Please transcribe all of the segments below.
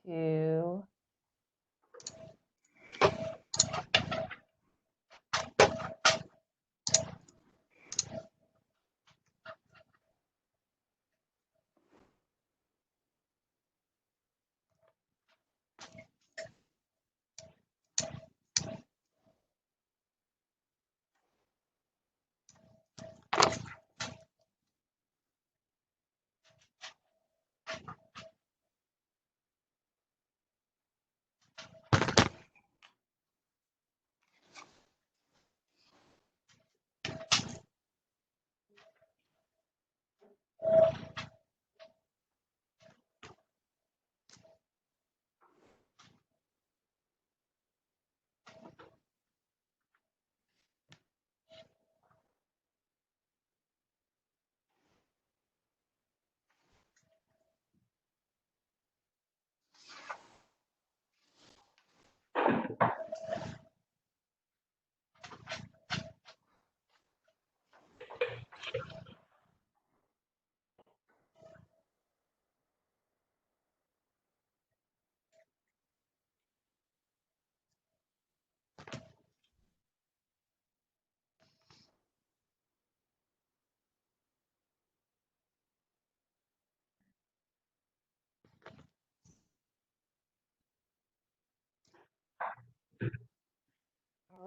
to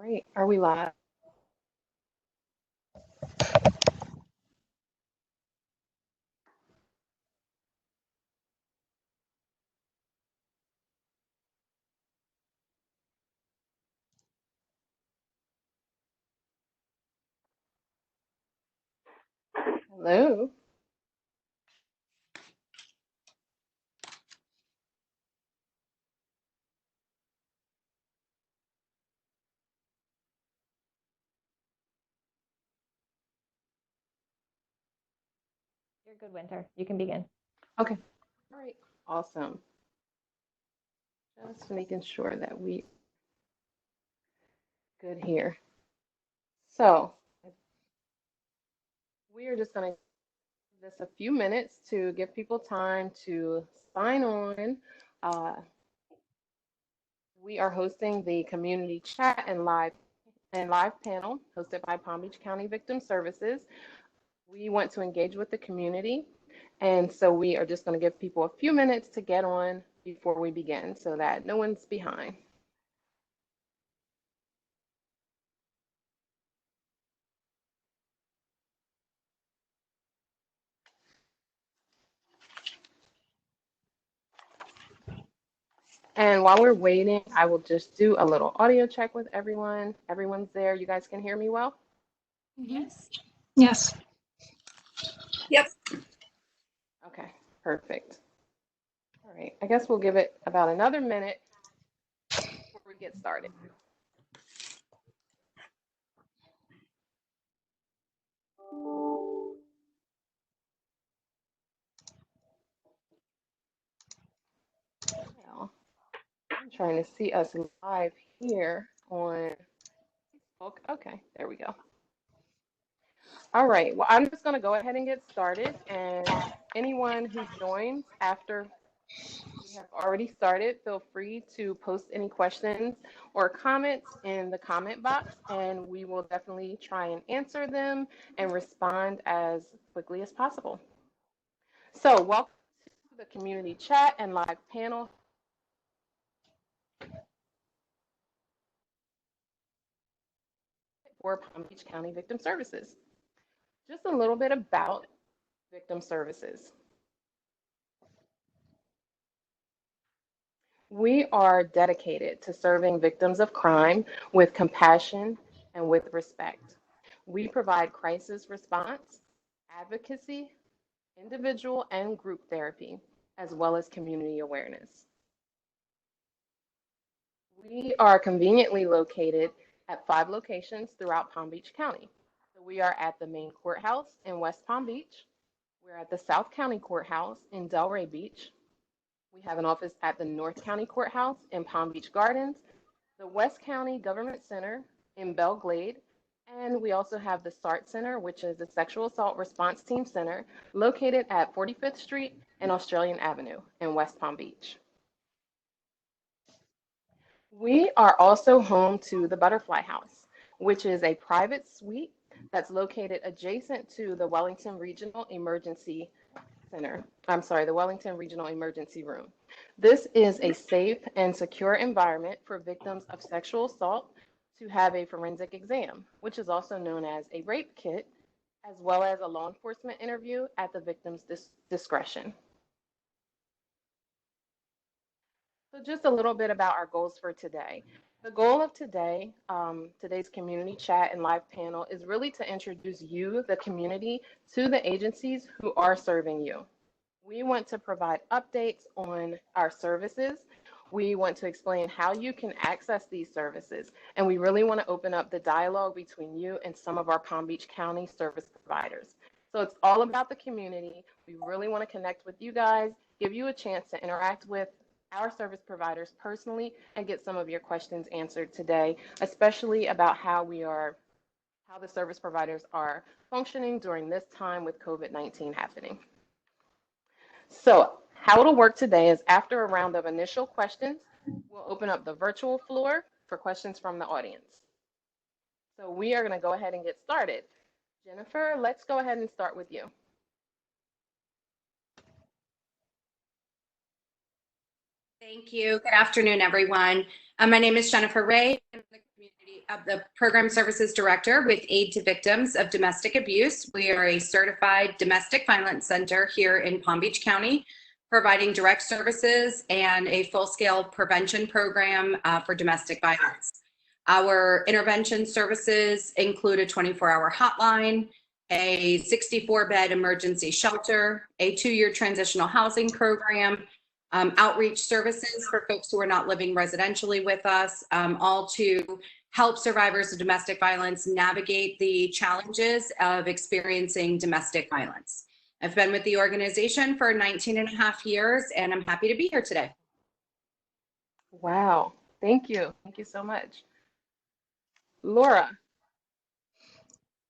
All right, are we live? Hello? You're good, Winter. You can begin. Okay. All right, awesome. Just making sure that we good here. So we are just going to give this a few minutes to give people time to sign on. Uh, we are hosting the community chat and live panel hosted by Palm Beach County Victim Services. We want to engage with the community, and so we are just going to give people a few minutes to get on before we begin so that no one's behind. And while we're waiting, I will just do a little audio check with everyone. Everyone's there. You guys can hear me well? Yes. Yes. Yep. Okay, perfect. All right, I guess we'll give it about another minute before we get started. Well, I'm trying to see us live here on Facebook. Okay, there we go. All right, well, I'm just going to go ahead and get started. And anyone who joins after we have already started, feel free to post any questions or comments in the comment box, and we will definitely try and answer them and respond as quickly as possible. So, welcome to the community chat and live panel for Palm Beach County Victim Services. Just a little bit about Victim Services. We are dedicated to serving victims of crime with compassion and with respect. We provide crisis response, advocacy, individual and group therapy, as well as community awareness. We are conveniently located at 5 locations throughout Palm Beach County. So we are at the main courthouse in West Palm Beach. We're at the South County Courthouse in Delray Beach. We have an office at the North County Courthouse in Palm Beach Gardens, the West County Government Center in Belle Glade, and we also have the SART Center, which is the Sexual Assault Response Team Center, located at 45th Street and Australian Avenue in West Palm Beach. We are also home to the Butterfly House, which is a private suite that's located adjacent to the Wellington Regional Emergency Center. I'm sorry, the Wellington Regional Emergency Room. This is a safe and secure environment for victims of sexual assault to have a forensic exam, which is also known as a rape kit, as well as a law enforcement interview at the victim's discretion. So just a little bit about our goals for today. The goal of today's community chat and live panel is really to introduce you, the community, to the agencies who are serving you. We want to provide updates on our services. We want to explain how you can access these services. And we really want to open up the dialogue between you and some of our Palm Beach County service providers. So it's all about the community. We really want to connect with you guys, give you a chance to interact with our service providers personally and get some of your questions answered today, especially about how the service providers are functioning during this time with COVID-19 happening. So how it'll work today is after a round of initial questions, we'll open up the virtual floor for questions from the audience. So we are going to go ahead and get started. Jennifer, let's go ahead and start with you. Thank you. Good afternoon, everyone. My name is Jennifer Ray. I'm the Program Services Director with Aid to Victims of Domestic Abuse. We are a certified domestic violence center here in Palm Beach County, providing direct services and a full-scale prevention program for domestic violence. Our intervention services include a 24-hour hotline, a 64-bed emergency shelter, a 2-year transitional housing program, outreach services for folks who are not living residentially with us, all to help survivors of domestic violence navigate the challenges of experiencing domestic violence. I've been with the organization for 19 and a half years, and I'm happy to be here today. Wow, thank you. Thank you so much. Laura.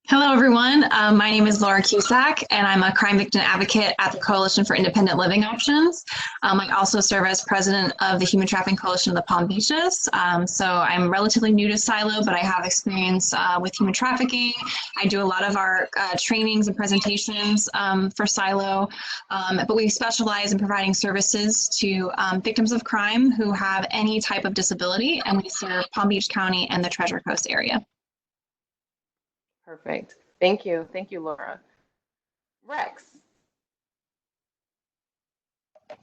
Hello, everyone. My name is Laura Cusack, and I'm a crime victim advocate at the Coalition for Independent Living Options. I also serve as president of the Human Trafficking Coalition of the Palm Beaches. So I'm relatively new to CILO, but I have experience with human trafficking. I do a lot of our trainings and presentations for CILO, but we specialize in providing services to victims of crime who have any type of disability, and we serve Palm Beach County and the Treasure Coast area. Perfect. Thank you. Thank you, Laura. Rex. All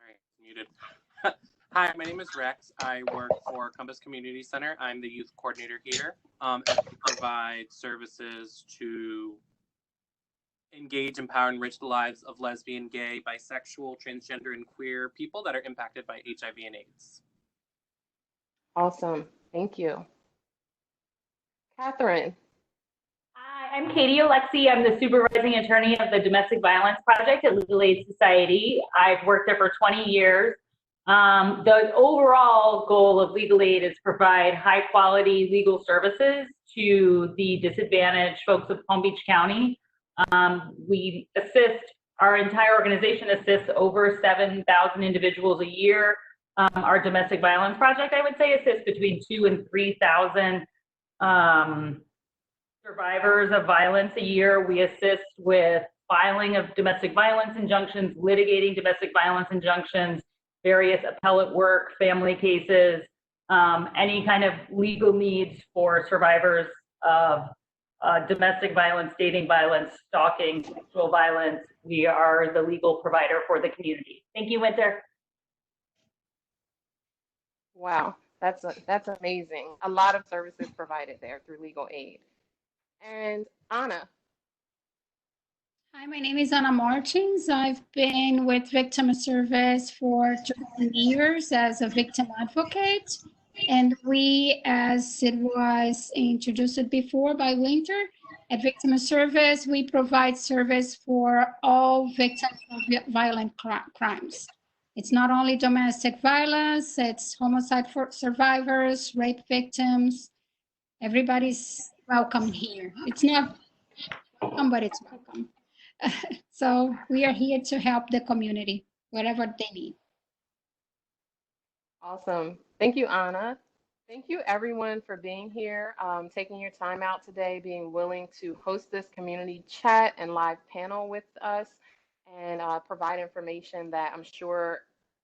right, muted. Hi, my name is Rex. I work for Compass Community Center. I'm the youth coordinator here. And we provide services to engage, empower, and enrich the lives of lesbian, gay, bisexual, transgender, and queer people that are impacted by HIV and AIDS. Awesome. Thank you. Catherine. Hi, I'm Katie Alexi. I'm the supervising attorney of the Domestic Violence Project at Legal Aid Society. I've worked there for 20 years. The overall goal of Legal Aid is to provide high quality legal services to the disadvantaged folks of Palm Beach County. Our entire organization assists over 7,000 individuals a year. Our Domestic Violence Project, I would say, assists between 2,000 and 3,000 survivors of violence a year. We assist with filing of domestic violence injunctions, litigating domestic violence injunctions, various appellate work, family cases, any kind of legal needs for survivors of domestic violence, dating violence, stalking, sexual violence. We are the legal provider for the community. Thank you, Winter. Wow, that's amazing. A lot of services provided there through legal aid. And Anna. Hi, my name is Anna Martins. I've been with Victim Service for 13 years as a victim advocate. And we, as it was introduced before by Winter, at Victim Service, we provide service for all victims of violent crimes. It's not only domestic violence, it's homicide survivors, rape victims. Everybody's welcome here. It's not welcome, but it's welcome. So we are here to help the community, whatever they need. Awesome. Thank you, Anna. Thank you, everyone, for being here, taking your time out today, being willing to host this community chat and live panel with us, and provide information that I'm sure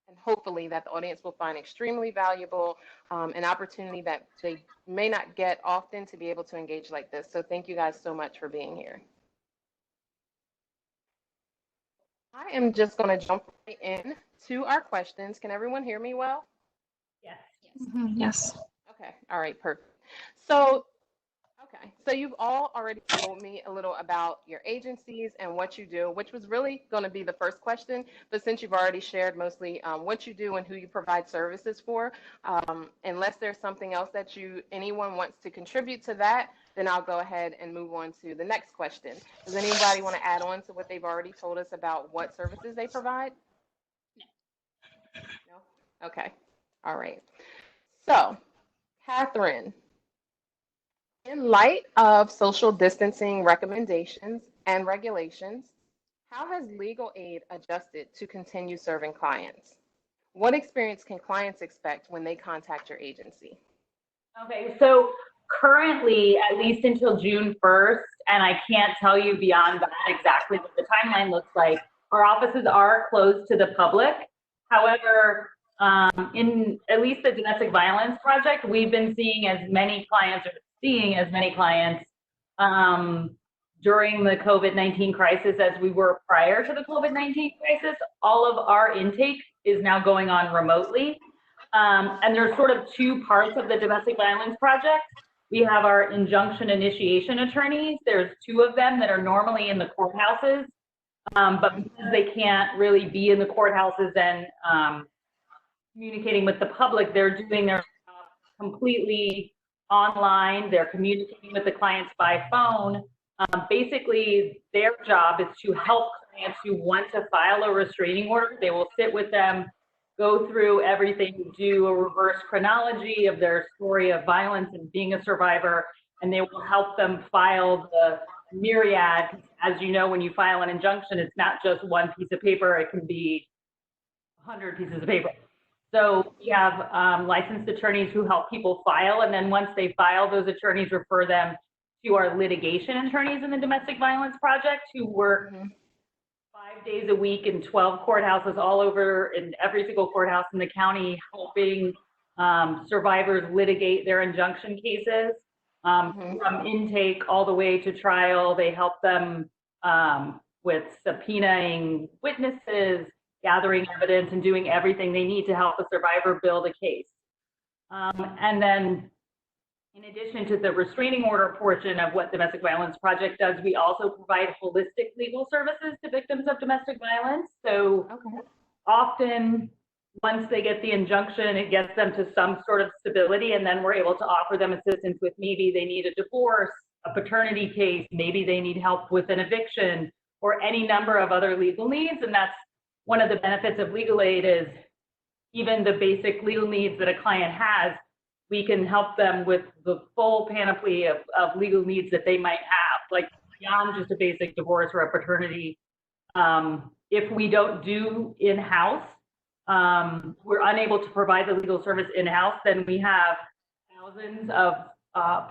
and hopefully that the audience will find extremely valuable, an opportunity that they may not get often to be able to engage like this. So thank you guys so much for being here. I am just going to jump right in to our questions. Can everyone hear me well? Yes. Yes. Okay. All right. Perfect. So, okay. So you've all already told me a little about your agencies and what you do, which was really going to be the first question. But since you've already shared mostly what you do and who you provide services for, unless there's something else that anyone wants to contribute to that, then I'll go ahead and move on to the next question. Does anybody want to add on to what they've already told us about what services they provide? No? Okay. All right. So, Catherine, in light of social distancing recommendations and regulations, how has legal aid adjusted to continue serving clients? What experience can clients expect when they contact your agency? Okay, so currently, at least until June 1st, and I can't tell you beyond that exactly what the timeline looks like, our offices are closed to the public. However, in at least the domestic violence project, we've been seeing as many clients during the COVID-19 crisis as we were prior to the COVID-19 crisis. All of our intake is now going on remotely. And there's sort of two parts of the domestic violence project. We have our injunction initiation attorneys. There's two of them that are normally in the courthouses, but because they can't really be in the courthouses and communicating with the public, they're doing their job completely online. They're communicating with the clients by phone. Basically, their job is to help clients who want to file a restraining order. They will sit with them, go through everything, do a reverse chronology of their story of violence and being a survivor, and they will help them file the myriad. As you know, when you file an injunction, it's not just one piece of paper, it can be 100 pieces of paper. So we have licensed attorneys who help people file, and then once they file, those attorneys refer them to our litigation attorneys in the domestic violence project, who work 5 days a week in 12 courthouses all over, in every single courthouse in the county, helping survivors litigate their injunction cases, from intake all the way to trial. They help them with subpoenaing witnesses, gathering evidence, and doing everything they need to help a survivor build a case. And then, in addition to the restraining order portion of what Domestic Violence Project does, we also provide holistic legal services to victims of domestic violence. So often, once they get the injunction, it gets them to some sort of stability, and then we're able to offer them assistance with maybe they need a divorce, a paternity case, maybe they need help with an eviction, or any number of other legal needs. And that's one of the benefits of legal aid, is even the basic legal needs that a client has, we can help them with the full panoply of legal needs that they might have, like beyond just a basic divorce or a paternity. If we don't do in-house, we're unable to provide the legal service in-house, then we have thousands of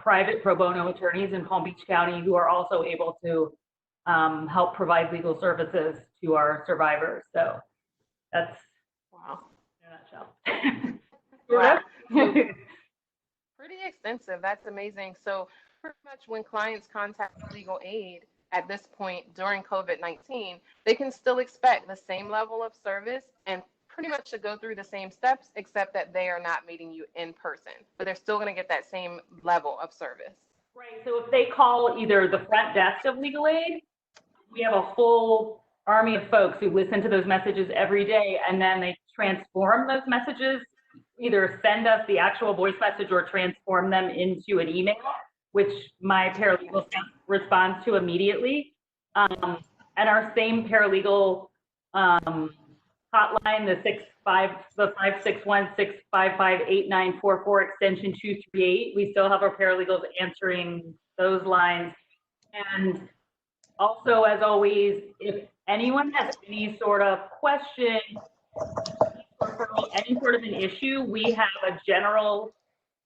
private pro bono attorneys in Palm Beach County who are also able to help provide legal services to our survivors. So that's in a nutshell. Wow. Pretty extensive. That's amazing. So pretty much when clients contact legal aid at this point during COVID-19, they can still expect the same level of service and pretty much to go through the same steps, except that they are not meeting you in person, but they're still going to get that same level of service. Right. So if they call either the front desk of legal aid, we have a full army of folks who listen to those messages every day, and then they transform those messages, either send us the actual voice message or transform them into an email, which my paralegal responds to immediately. And our same paralegal hotline, the 561-655-8944 extension 238, we still have our paralegals answering those lines. And also, as always, if anyone has any sort of question, refer any sort of an issue, we have a general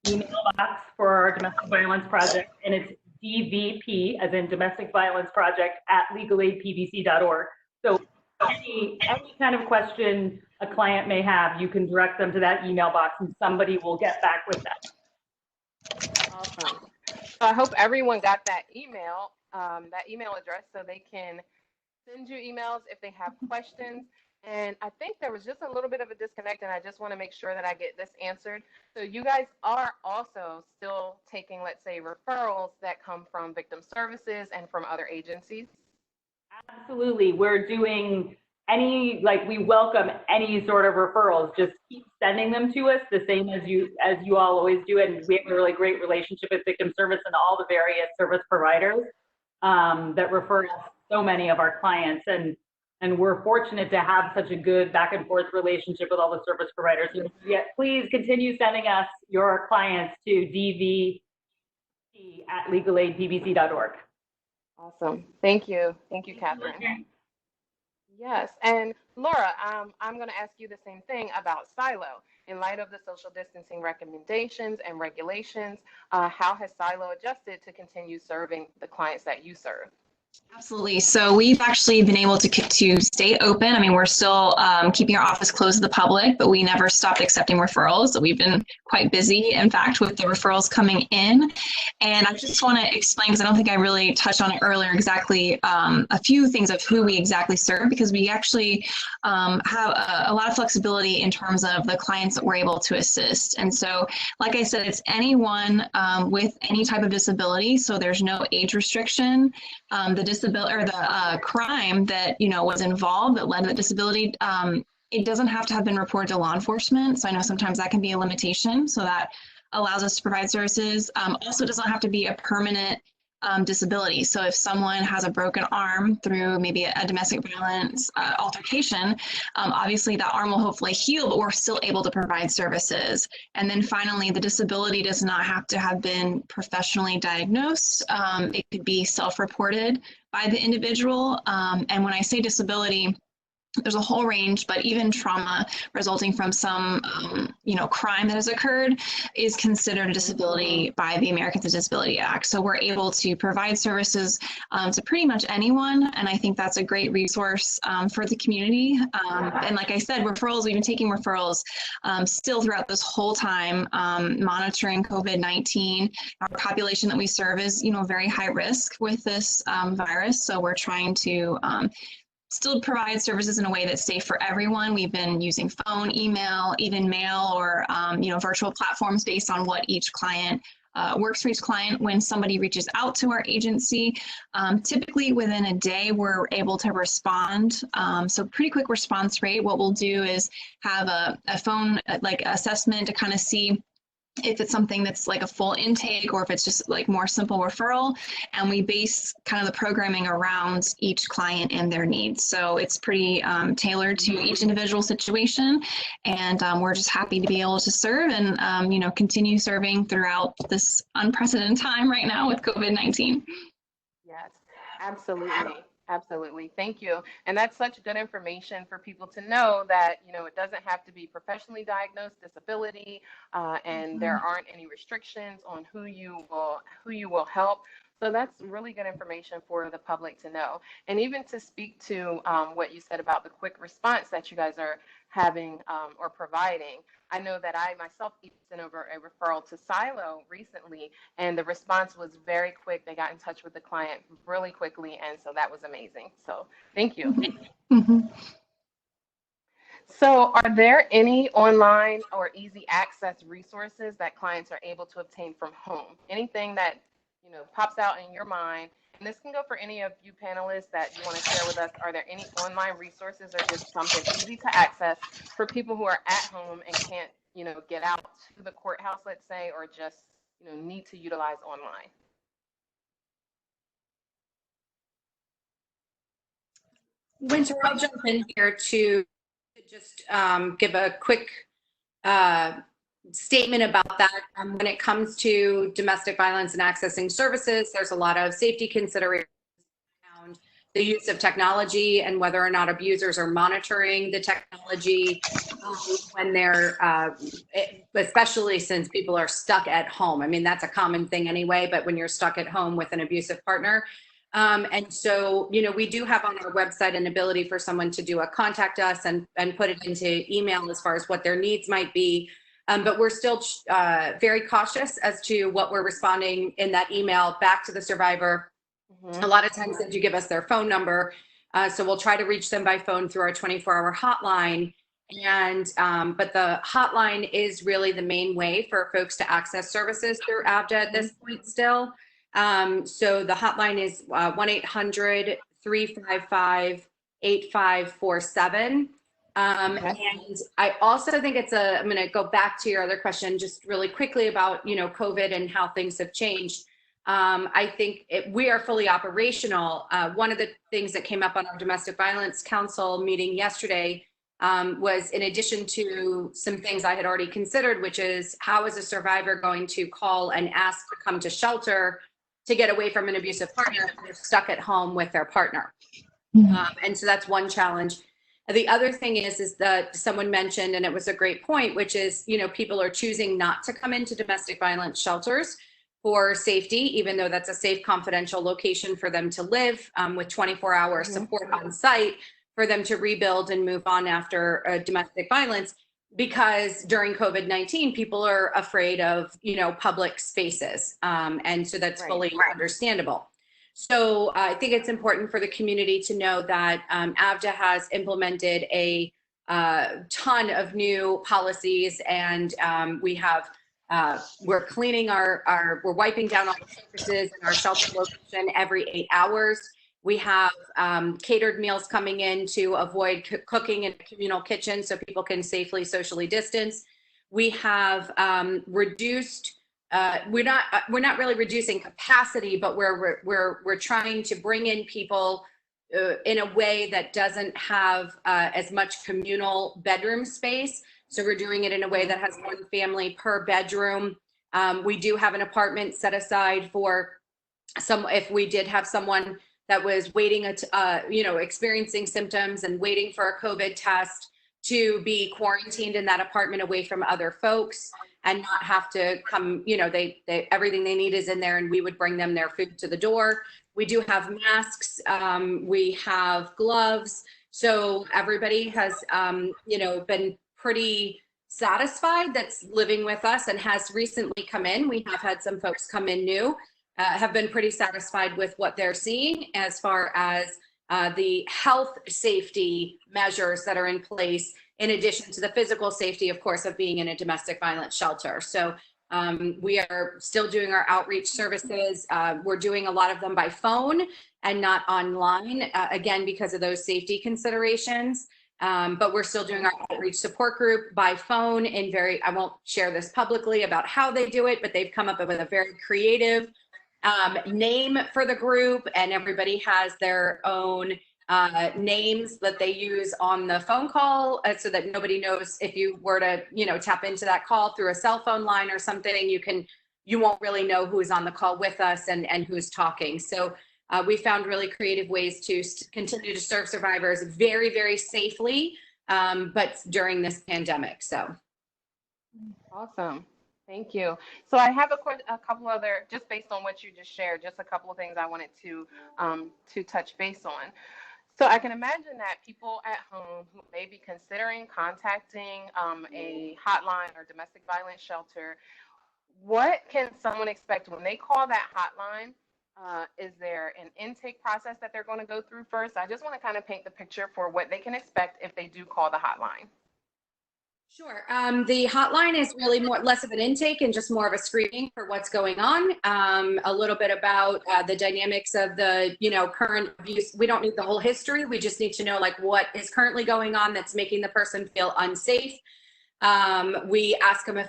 email box for our domestic violence project, and it's DVP, as in Domestic Violence Project, at legalaidpbc.org. So any kind of question a client may have, you can direct them to that email box, and somebody will get back with them. Awesome. So I hope everyone got that email address, so they can send you emails if they have questions. And I think there was just a little bit of a disconnect, and I just want to make sure that I get this answered. So you guys are also still taking, let's say, referrals that come from victim services and from other agencies? Absolutely. We're doing we welcome any sort of referrals. Just keep sending them to us, the same as you all always do. And we have a really great relationship with victim service and all the various service providers that refer us so many of our clients. And we're fortunate to have such a good back and forth relationship with all the service providers. So yeah, please continue sending us your clients to dvp@legalaidpbc.org. Awesome. Thank you. Thank you, Catherine. Yes. And Laura, I'm going to ask you the same thing about CILO. In light of the social distancing recommendations and regulations, how has CILO adjusted to continue serving the clients that you serve? Absolutely. So we've actually been able to stay open. I mean, we're still keeping our office closed to the public, but we never stopped accepting referrals. So we've been quite busy, in fact, with the referrals coming in. And I just want to explain, because I don't think I really touched on it earlier, exactly a few things of who we exactly serve, because we actually have a lot of flexibility in terms of the clients that we're able to assist. And so, like I said, it's anyone with any type of disability. So there's no age restriction. The disability or the crime that was involved that led to the disability, it doesn't have to have been reported to law enforcement. So I know sometimes that can be a limitation. So that allows us to provide services. Also, it doesn't have to be a permanent disability. So if someone has a broken arm through maybe a domestic violence altercation, obviously that arm will hopefully heal, but we're still able to provide services. And then finally, the disability does not have to have been professionally diagnosed. It could be self-reported by the individual. And when I say disability, there's a whole range, but even trauma resulting from some, crime that has occurred is considered a disability by the Americans with Disabilities Act. So we're able to provide services to pretty much anyone, and I think that's a great resource for the community. And like I said, referrals, we've been taking referrals still throughout this whole time, monitoring COVID-19. Our population that we serve is, very high risk with this virus, so we're trying to still provide services in a way that's safe for everyone. We've been using phone, email, even mail, or virtual platforms based on what each client works for each client. When somebody reaches out to our agency, typically within a day, we're able to respond. So pretty quick response rate. What we'll do is have a phone assessment to kind of see if it's something that's like a full intake or if it's just like more simple referral, and we base kind of the programming around each client and their needs. So it's pretty tailored to each individual situation, and we're just happy to be able to serve and continue serving throughout this unprecedented time right now with COVID-19. Yes, absolutely. Absolutely. Thank you. And that's such good information for people to know that, it doesn't have to be professionally diagnosed disability, and there aren't any restrictions on who you will help. So that's really good information for the public to know. And even to speak to what you said about the quick response that you guys are having or providing. I know that I myself sent over a referral to CILO recently, and the response was very quick. They got in touch with the client really quickly, and so that was amazing. So thank you. Mm-hmm. So are there any online or easy access resources that clients are able to obtain from home? Anything that pops out in your mind? And this can go for any of you panelists that you want to share with us. Are there any online resources or just something easy to access for people who are at home and can't, get out to the courthouse, let's say, or just, need to utilize online? Winter, I'll jump in here to just give a quick statement about that. When it comes to domestic violence and accessing services, there's a lot of safety considerations around the use of technology and whether or not abusers are monitoring the technology when they're, especially since people are stuck at home. I mean, that's a common thing anyway, but when you're stuck at home with an abusive partner. And so, you know, we do have on our website an ability for someone to do a contact us and put it into email as far as what their needs might be. But we're still very cautious as to what we're responding in that email back to the survivor. A lot of times they do give us their phone number. So we'll try to reach them by phone through our 24-hour hotline. And but the hotline is really the main way for folks to access services through AVDA at this point still. So the hotline is 1-800-355-8547. And I also think I'm going to go back to your other question just really quickly about, you know, COVID and how things have changed. I think we are fully operational. One of the things that came up on our Domestic Violence Council meeting yesterday was, in addition to some things I had already considered, which is how is a survivor going to call and ask to come to shelter to get away from an abusive partner if they're stuck at home with their partner. And so that's one challenge. The other thing is that someone mentioned, and it was a great point, which is, you know, people are choosing not to come into domestic violence shelters for safety, even though that's a safe, confidential location for them to live with 24-hour support on site for them to rebuild and move on after domestic violence. Because during COVID-19, people are afraid of, you know, public spaces. And so that's fully understandable. So I think it's important for the community to know that AVDA has implemented a ton of new policies, and we have, we're cleaning we're wiping down all the surfaces in our shelter location every 8 hours. We have catered meals coming in to avoid cooking in a communal kitchen so people can safely socially distance. We have reduced, we're not really reducing capacity, but we're trying to bring in people in a way that doesn't have as much communal bedroom space. So we're doing it in a way that has one family per bedroom. We do have an apartment set aside for if we did have someone that was waiting, you know, experiencing symptoms and waiting for a COVID test, to be quarantined in that apartment away from other folks and not have to come, you know, everything they need is in there, and we would bring them their food to the door. We do have masks, we have gloves. So everybody has, you know, been pretty satisfied that's living with us and has recently come in. We have had some folks come in new, have been pretty satisfied with what they're seeing as far as the health safety measures that are in place, in addition to the physical safety, of course, of being in a domestic violence shelter. So we are still doing our outreach services. We're doing a lot of them by phone and not online, again, because of those safety considerations. But we're still doing our outreach support group by phone in I won't share this publicly about how they do it, but they've come up with a very creative name for the group, and everybody has their own names that they use on the phone call, so that nobody knows if you were to, you know, tap into that call through a cell phone line or something, you won't really know who's on the call with us and who's talking. So we found really creative ways to continue to serve survivors very, very safely, but during this pandemic. So awesome. Thank you. So I have a couple other, just based on what you just shared, just a couple of things I wanted to touch base on. So I can imagine that people at home who may be considering contacting a hotline or domestic violence shelter, what can someone expect when they call that hotline? Is there an intake process that they're going to go through first? I just want to kind of paint the picture for what they can expect if they do call the hotline. Sure. The hotline is really less of an intake and just more of a screening for what's going on. A little bit about the dynamics of the, you know, current abuse. We don't need the whole history. We just need to know, like, what is currently going on that's making the person feel unsafe. We ask them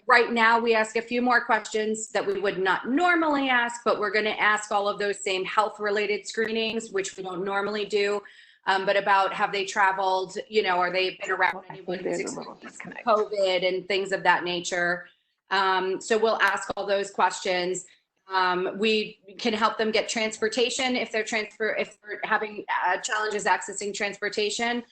right now we ask a few more questions that we would not normally ask, but we're going to ask all of those same health related screenings, which we don't normally do. But about, have they traveled, you know, are they been around anyone who's experienced COVID and things of that nature. So we'll ask all those questions. We can help them get transportation if they're having challenges accessing transportation.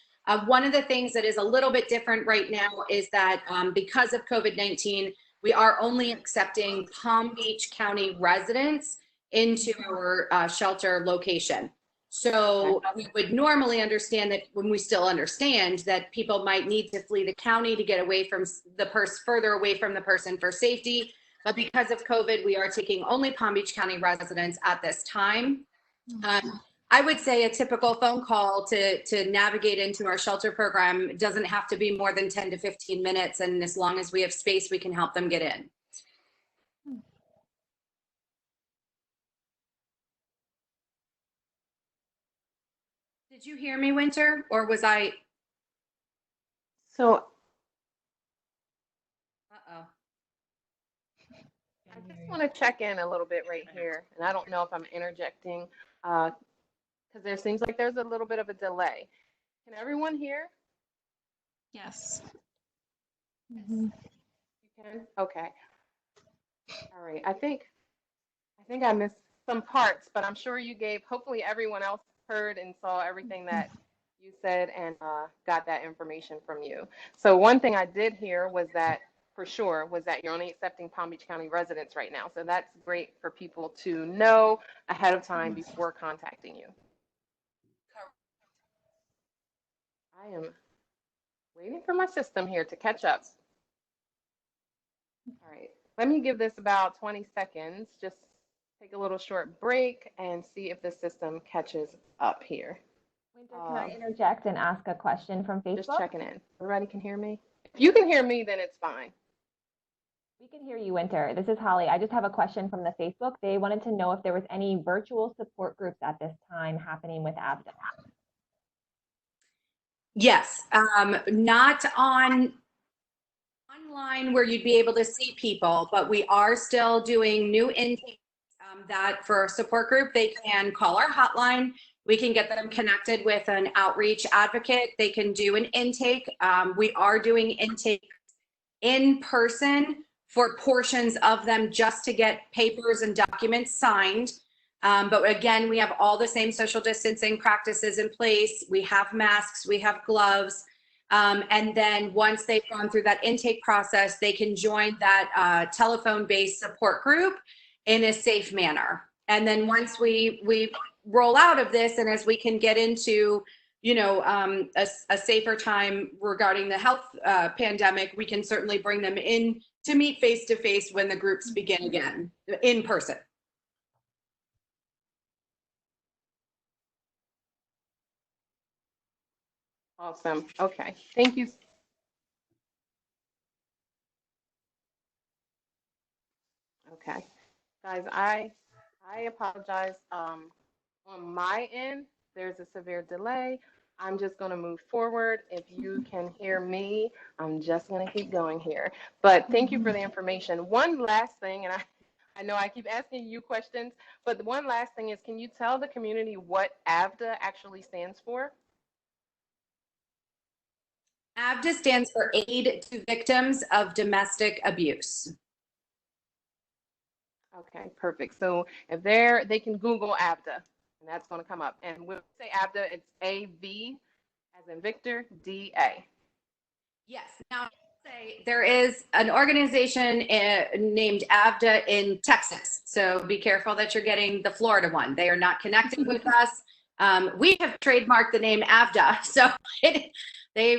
One of the things that is a little bit different right now is that because of COVID-19, we are only accepting Palm Beach County residents into our shelter location. So we would normally understand that when we still understand that people might need to flee the county to get away from the further away from the person for safety. But because of COVID, we are taking only Palm Beach County residents at this time. I would say a typical phone call to navigate into our shelter program doesn't have to be more than 10 to 15 minutes. And as long as we have space, we can help them get in. Did you hear me, Winter, or was I? So Uh-oh. I just want to check in a little bit right here, and I don't know if I'm interjecting because there seems like there's a little bit of a delay. Can everyone hear? Yes. You can? Okay. All right. I think I missed some parts, but I'm sure you gave, hopefully everyone else heard and saw everything that you said and got that information from you. So one thing I did hear was that, for sure, was that you're only accepting Palm Beach County residents right now. So that's great for people to know ahead of time before contacting you. I am waiting for my system here to catch up. All right, let me give this about 20 seconds. Just take a little short break and see if the system catches up here. Winter, can I interject and ask a question from Facebook? Just checking in. Everybody can hear me? If you can hear me, then it's fine. We can hear you, Winter. This is Holly. I just have a question from the Facebook. They wanted to know if there was any virtual support groups at this time happening with AVDA. Yes, not online where you'd be able to see people, but we are still doing new intakes that for a support group, they can call our hotline. We can get them connected with an outreach advocate. They can do an intake. We are doing intake in person for portions of them just to get papers and documents signed. But again, we have all the same social distancing practices in place. We have masks, we have gloves. And then once they've gone through that intake process, they can join that telephone-based support group in a safe manner. And then once we roll out of this, and as we can get into, a safer time regarding the health pandemic, we can certainly bring them in to meet face-to-face when the groups begin again, in person. Awesome. Okay. Thank you. Okay. Guys, I apologize. On my end, there's a severe delay. I'm just going to move forward. If you can hear me, I'm just going to keep going here. But thank you for the information. One last thing, and I know I keep asking you questions, but one last thing is, can you tell the community what AVDA actually stands for? AVDA stands for Aid to Victims of Domestic Abuse. Okay, perfect. So if they can Google AVDA, and that's going to come up. And when we say AVDA, it's A-V as in Victor, D-A. Yes. Now, say there is an organization named AVDA in Texas. So be careful that you're getting the Florida one. They are not connected with us. We have trademarked the name AVDA. So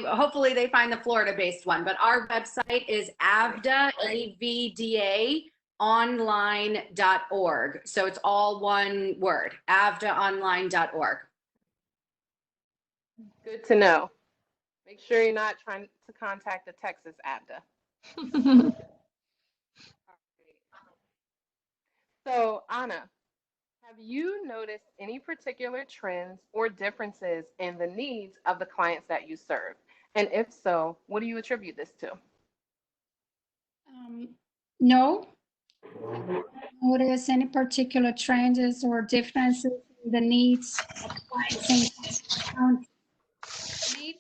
hopefully they find the Florida-based one. But our website is AVDA, AVDA, online.org. So it's all one word, avdaonline.org. Good to know. Make sure you're not trying to contact the Texas AVDA. So Anna, have you noticed any particular trends or differences in the needs of the clients that you serve? And if so, what do you attribute this to? No, I don't notice any particular trends or differences in the needs of clients in county. Maybe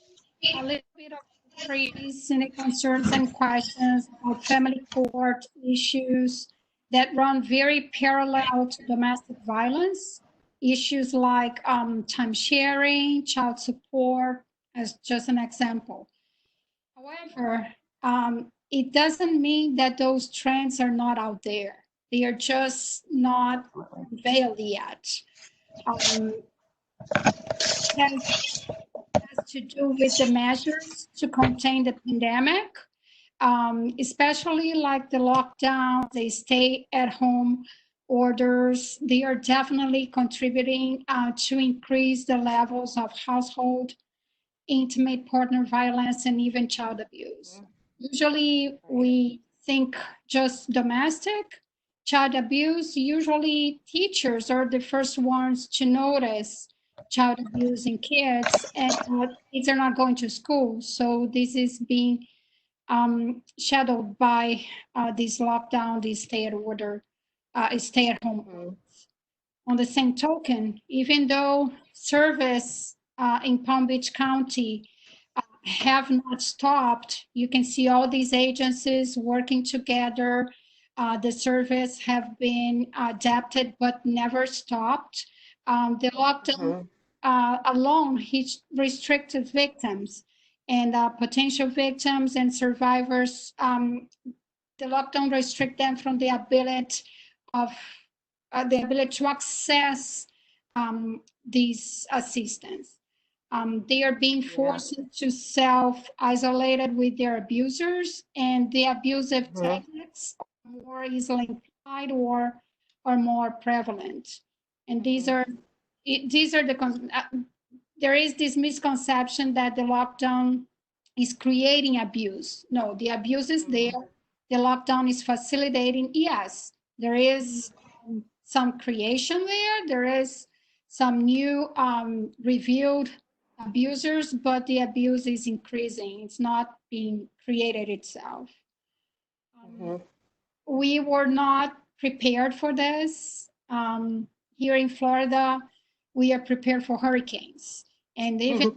a little bit of increase in the concerns and questions about family court issues that run very parallel to domestic violence. Issues like time sharing, child support, as just an example. However, it doesn't mean that those trends are not out there. They are just not veiled yet. Has to do with the measures to contain the pandemic, especially like the lockdown, the stay-at-home orders. They are definitely contributing to increase the levels of household, intimate partner violence, and even child abuse. Usually we think just domestic. Child abuse, usually teachers are the first ones to notice child abuse in kids, and kids are not going to school. So this is being shadowed by this lockdown, this stay-at-home. On the same token, even though service in Palm Beach County have not stopped, you can see all these agencies working together. The service have been adapted but never stopped. The lockdown alone restricted victims and potential victims and survivors. The lockdown restrict them from the ability to access these assistance. They are being forced to self-isolated with their abusers, and the abusive techniques are more easily implied or more prevalent. And these are there is this misconception that the lockdown is creating abuse. No, the abuse is there. The lockdown is facilitating. Yes, there is some creation there. There is some new revealed abusers, but the abuse is increasing. It's not being created itself. We were not prepared for this. Here in Florida, we are prepared for hurricanes. And even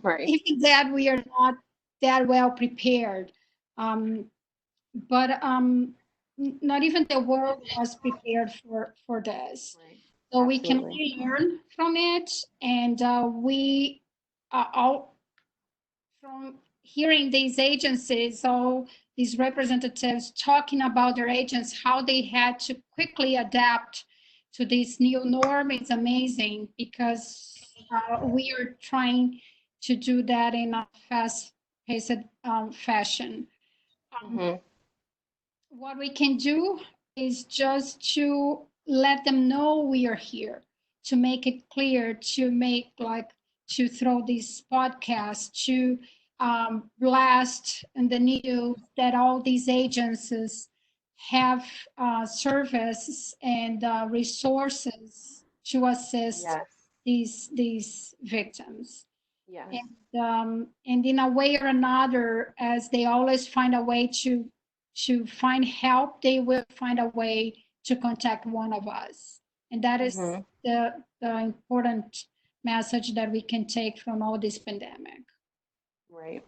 that, we are not that well prepared. But not even the world was prepared for this. So we can really learn from it. And we all, from hearing these agencies, all these representatives talking about their agents, how they had to quickly adapt to this new norm, is amazing, because we are trying to do that in a fast-paced fashion. What we can do is just to let them know we are here, to make it clear, to throw this podcast, to blast in the news that all these agencies have services and resources to assist these victims. And in a way or another, as they always find a way to find help, they will find a way to contact one of us. And that is the important message that we can take from all this pandemic. Right.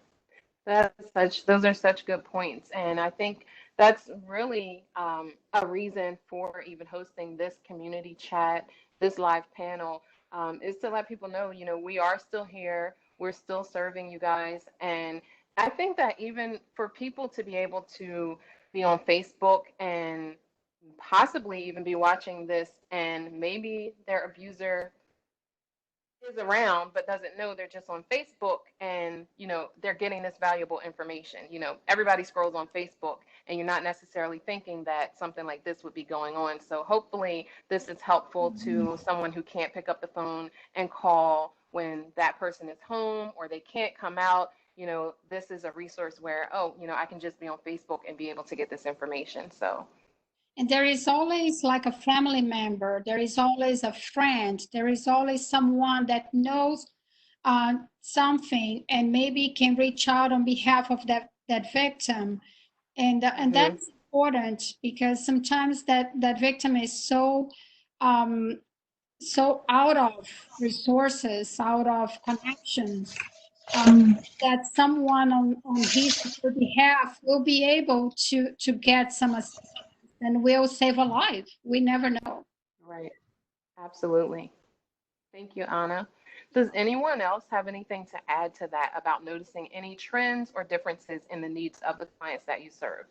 Those are such good points. And I think that's really a reason for even hosting this community chat, this live panel, is to let people know, we are still here. We're still serving you guys. And I think that even for people to be able to be on Facebook and possibly even be watching this, and maybe their abuser is around but doesn't know, they're just on Facebook, and they're getting this valuable information. Everybody scrolls on Facebook, and you're not necessarily thinking that something like this would be going on. So hopefully this is helpful to someone who can't pick up the phone and call when that person is home, or they can't come out. This is a resource where, I can just be on Facebook and be able to get this information. So. And there is always like a family member, there is always a friend, there is always someone that knows something and maybe can reach out on behalf of that victim. And that's important, because sometimes that victim is so out of resources, out of connections, that someone on his or her behalf will be able to get some assistance. then we'll save a life. We never know. Right. Absolutely. Thank you, Anna. Does anyone else have anything to add to that about noticing any trends or differences in the needs of the clients that you serve?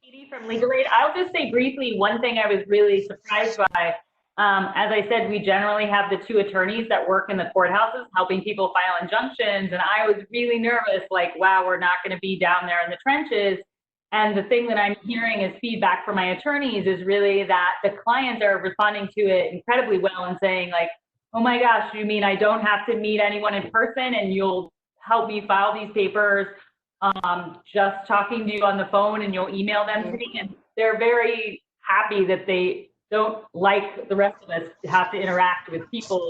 Katie from Legal Aid. I'll just say briefly, one thing I was really surprised by, as I said, we generally have the two attorneys that work in the courthouses helping people file injunctions. And I was really nervous, like, wow, we're not going to be down there in the trenches. And the thing that I'm hearing as feedback from my attorneys is really that the clients are responding to it incredibly well and saying, like, oh my gosh, you mean I don't have to meet anyone in person and you'll help me file these papers? Just talking to you on the phone and you'll email them to me. And they're very happy that they don't, like the rest of us, have to interact with people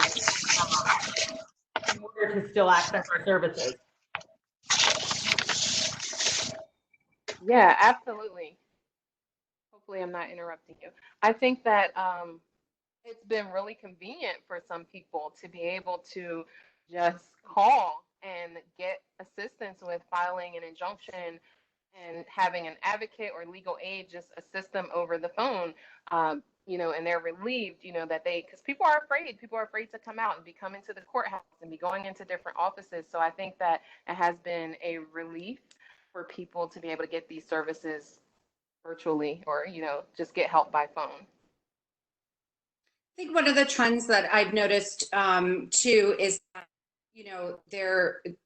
in order to still access our services. Yeah, absolutely. Hopefully I'm not interrupting you. I think that it's been really convenient for some people to be able to just call and get assistance with filing an injunction and having an advocate or legal aid just assist them over the phone. And they're relieved, that because people are afraid to come out and be coming to the courthouse and be going into different offices. So I think that it has been a relief for people to be able to get these services virtually or, just get help by phone. I think one of the trends that I've noticed too is that,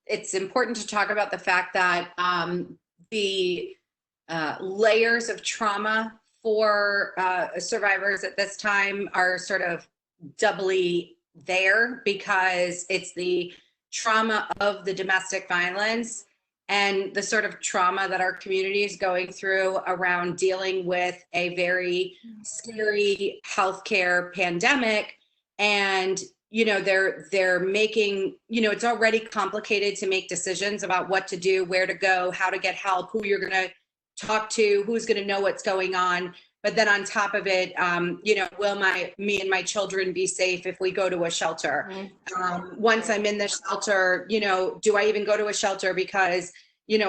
it's important to talk about the fact that the layers of trauma for survivors at this time are sort of doubly there, because it's the trauma of the domestic violence and the sort of trauma that our community is going through around dealing with a very scary healthcare pandemic. And they're making, it's already complicated to make decisions about what to do, where to go, how to get help, who you're going to talk to, who's going to know what's going on. But then on top of it, will me and my children be safe if we go to a shelter? Once I'm in the shelter, do I even go to a shelter? Because,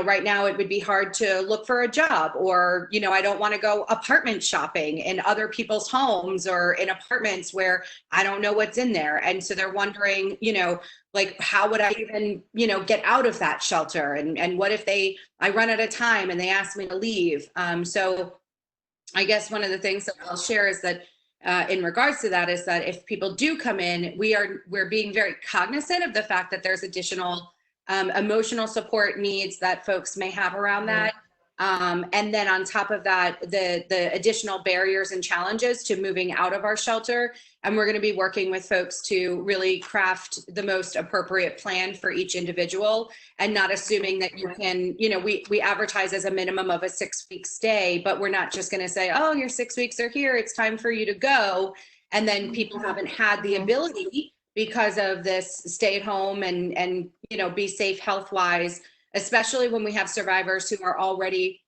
right now it would be hard to look for a job, or, I don't want to go apartment shopping in other people's homes or in apartments where I don't know what's in there. And so they're wondering, like, how would I even, get out of that shelter? And what if I run out of time and they ask me to leave? So I guess one of the things that I'll share is that in regards to that is that if people do come in, we're being very cognizant of the fact that there's additional emotional support needs that folks may have around that. And then on top of that, the additional barriers and challenges to moving out of our shelter. And we're going to be working with folks to really craft the most appropriate plan for each individual, and not assuming that you can, we advertise as a minimum of a 6-week stay, but we're not just going to say, oh, your 6 weeks are here, it's time for you to go. And then people haven't had the ability, because of this, stay at home and be safe health wise, especially when we have survivors who are already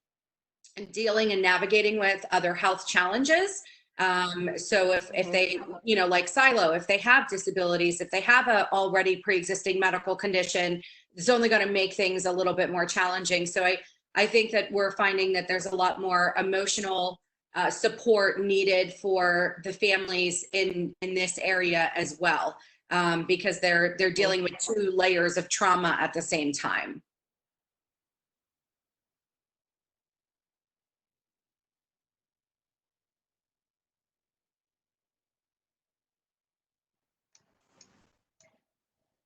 dealing and navigating with other health challenges. So if they, like CILO, if they have disabilities, if they have a already pre-existing medical condition, it's only going to make things a little bit more challenging. So I think that we're finding that there's a lot more emotional support needed for the families in this area as well, because they're dealing with 2 layers of trauma at the same time.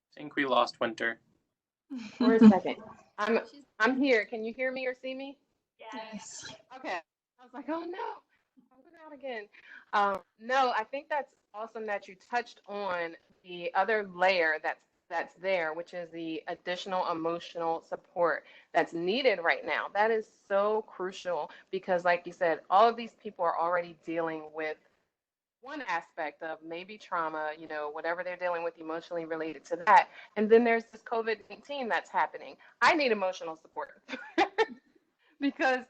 I think we lost Winter. For a second. I'm here. Can you hear me or see me? Yes. Okay. I was like, oh no, I'm going out again. No, I think that's awesome that you touched on the other layer that's there, which is the additional emotional support that's needed right now. That is so crucial, because like you said, all of these people are already dealing with one aspect of maybe trauma, whatever they're dealing with emotionally related to that. And then there's this COVID-19 that's happening. I need emotional support because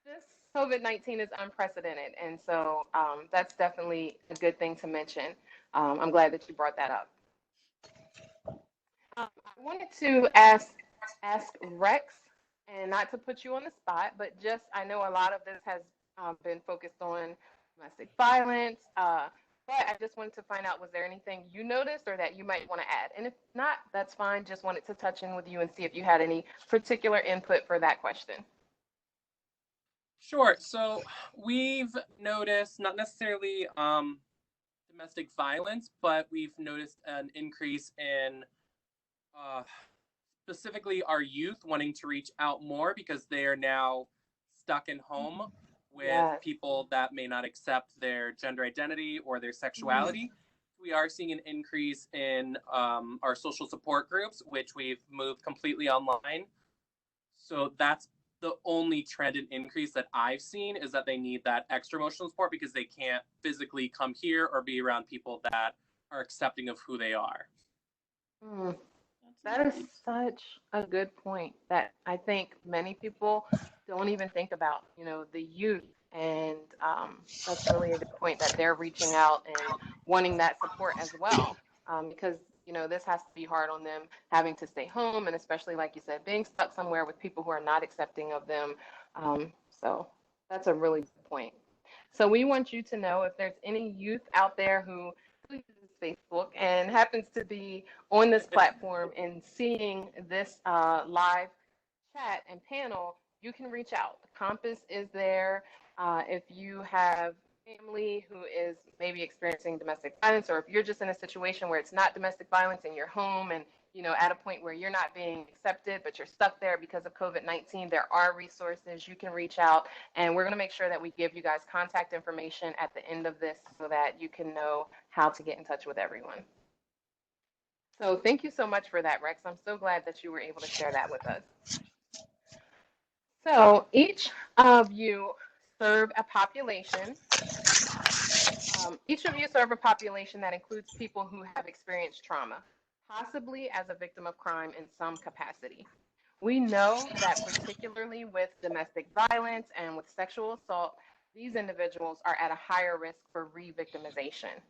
this COVID-19 is unprecedented. And so that's definitely a good thing to mention. I'm glad that you brought that up. I wanted to ask Rex And not to put you on the spot, but just I know a lot of this has been focused on domestic violence. But I just wanted to find out, was there anything you noticed or that you might want to add? And if not, that's fine. Just wanted to touch in with you and see if you had any particular input for that question. Sure. So we've noticed not necessarily domestic violence, but we've noticed an increase in specifically our youth wanting to reach out more because they are now stuck in home with Yes. people that may not accept their gender identity or their sexuality. We are seeing an increase in our social support groups, which we've moved completely online. So that's the only trend and increase that I've seen, is that they need that extra emotional support because they can't physically come here or be around people that are accepting of who they are. Mm. That is such a good point that I think many people don't even think about, you know, the youth. And that's really a good point that they're reaching out and wanting that support as well. Because, you know, this has to be hard on them having to stay home and especially, like you said, being stuck somewhere with people who are not accepting of them. So that's a really good point. So we want you to know if there's any youth out there who uses Facebook and happens to be on this platform and seeing this live chat and panel, you can reach out. The Compass is there. If you have family who is maybe experiencing domestic violence, or if you're just in a situation where it's not domestic violence in your home and you know at a point where you're not being accepted, but you're stuck there because of COVID-19, there are resources you can reach out, and we're going to make sure that we give you guys contact information at the end of this so that you can know how to get in touch with everyone. So thank you so much for that, Rex. I'm so glad that you were able to share that with us. So each of you serve a population. Each of you serve a population that includes people who have experienced trauma, possibly as a victim of crime in some capacity. We know that particularly with domestic violence and with sexual assault, these individuals are at a higher risk for re-victimization,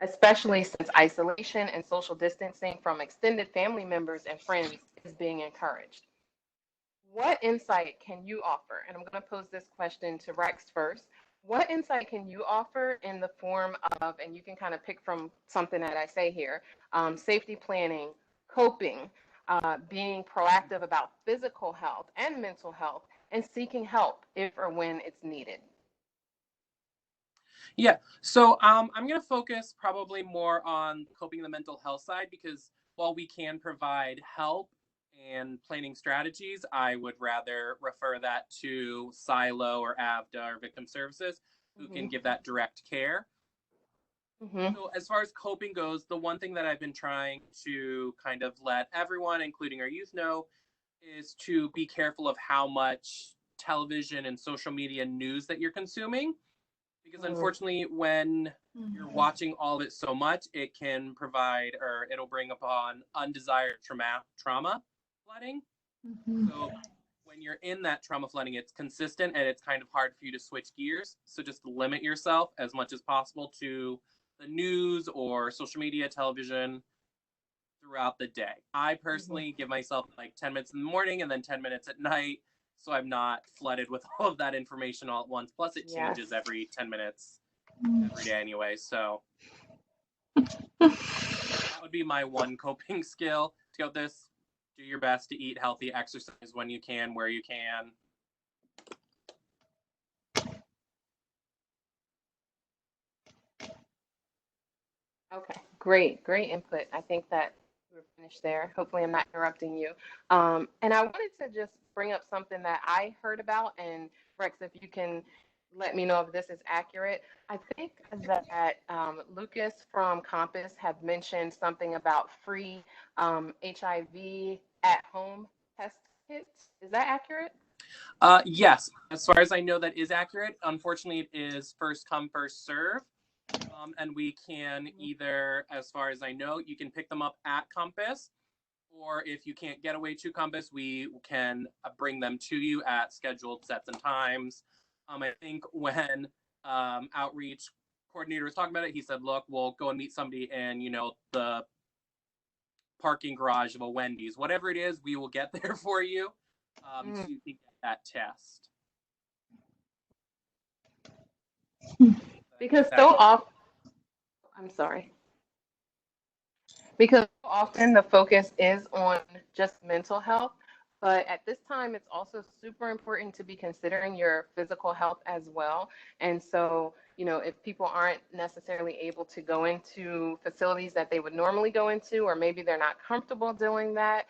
especially since isolation and social distancing from extended family members and friends is being encouraged. What insight can you offer? And I'm going to pose this question to Rex first. What insight can you offer in the form of, and you can kind of pick from something that I say here, safety planning, coping, being proactive about physical health and mental health, and seeking help if or when it's needed? Yeah, so I'm going to focus probably more on coping the mental health side because while we can provide help and planning strategies, I would rather refer that to CILO or AVDA or victim services who can give that direct care. So as far as coping goes, the one thing that I've been trying to kind of let everyone, including our youth, know is to be careful of how much television and social media news that you're consuming. Because unfortunately, when you're watching all of it so much, it can provide or it'll bring upon undesired trauma flooding. So when you're in that trauma flooding, it's consistent and it's kind of hard for you to switch gears. So just limit yourself as much as possible to the news or social media, television throughout the day. I personally give myself like 10 minutes in the morning and then 10 minutes at night, so I'm not flooded with all of that information all at once. Plus it changes every 10 minutes every day anyway. So that would be my one coping skill to go with this. Do your best to eat healthy, exercise when you can, where you can. Okay, great input. I think that we're finished there. Hopefully, I'm not interrupting you. And I wanted to just bring up something that I heard about, and Rex, if you can let me know if this is accurate. I think that Lucas from Compass had mentioned something about free HIV at home test kits. Is that accurate? Yes, as far as I know, that is accurate. Unfortunately, it is first come, first serve. And we can either, as far as I know, you can pick them up at Compass, or if you can't get away to Compass, we can bring them to you at scheduled sets and times. I think when outreach coordinator was talking about it, he said, look, we'll go and meet somebody in, you know, the parking garage of a Wendy's. Whatever it is, we will get there for you. so you can get that test. Because so often, I'm sorry. Because often the focus is on just mental health, but at this time, it's also super important to be considering your physical health as well. And so, you know, if people aren't necessarily able to go into facilities that they would normally go into, or maybe they're not comfortable doing that,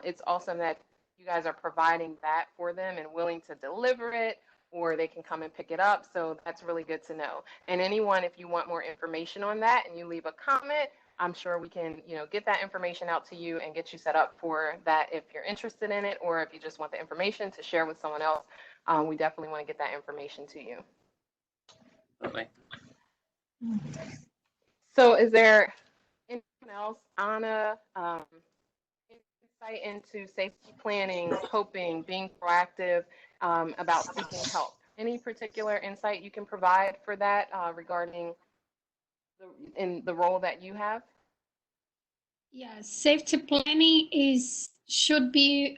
it's awesome that you guys are providing that for them and willing to deliver it, or they can come and pick it up. So that's really good to know. And anyone, if you want more information on that and you leave a comment, I'm sure we can, you know, get that information out to you and get you set up for that if you're interested in it, or if you just want the information to share with someone else. We definitely want to get that information to you. Absolutely. So is there anyone else, Anna, insight into safety planning, coping, being proactive, about seeking help? Any particular insight you can provide for that regarding in the role that you have? Yes, safety planning should be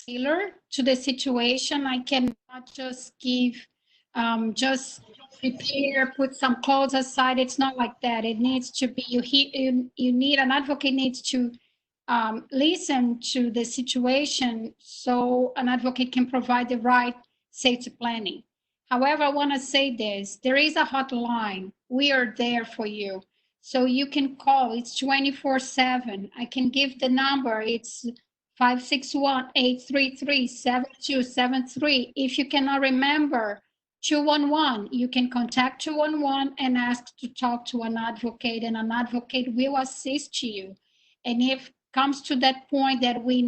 tailored to the situation. I cannot just give, just prepare, put some clothes aside. It's not like that. It needs to be, you need, an advocate needs to listen to the situation so an advocate can provide the right safety planning. However, I want to say this, there is a hotline. We are there for you. So you can call, it's 24/7. I can give the number, it's 561-833-7273. If you cannot remember 211, you can contact 211 and ask to talk to an advocate, and an advocate will assist you. And if comes to that point that we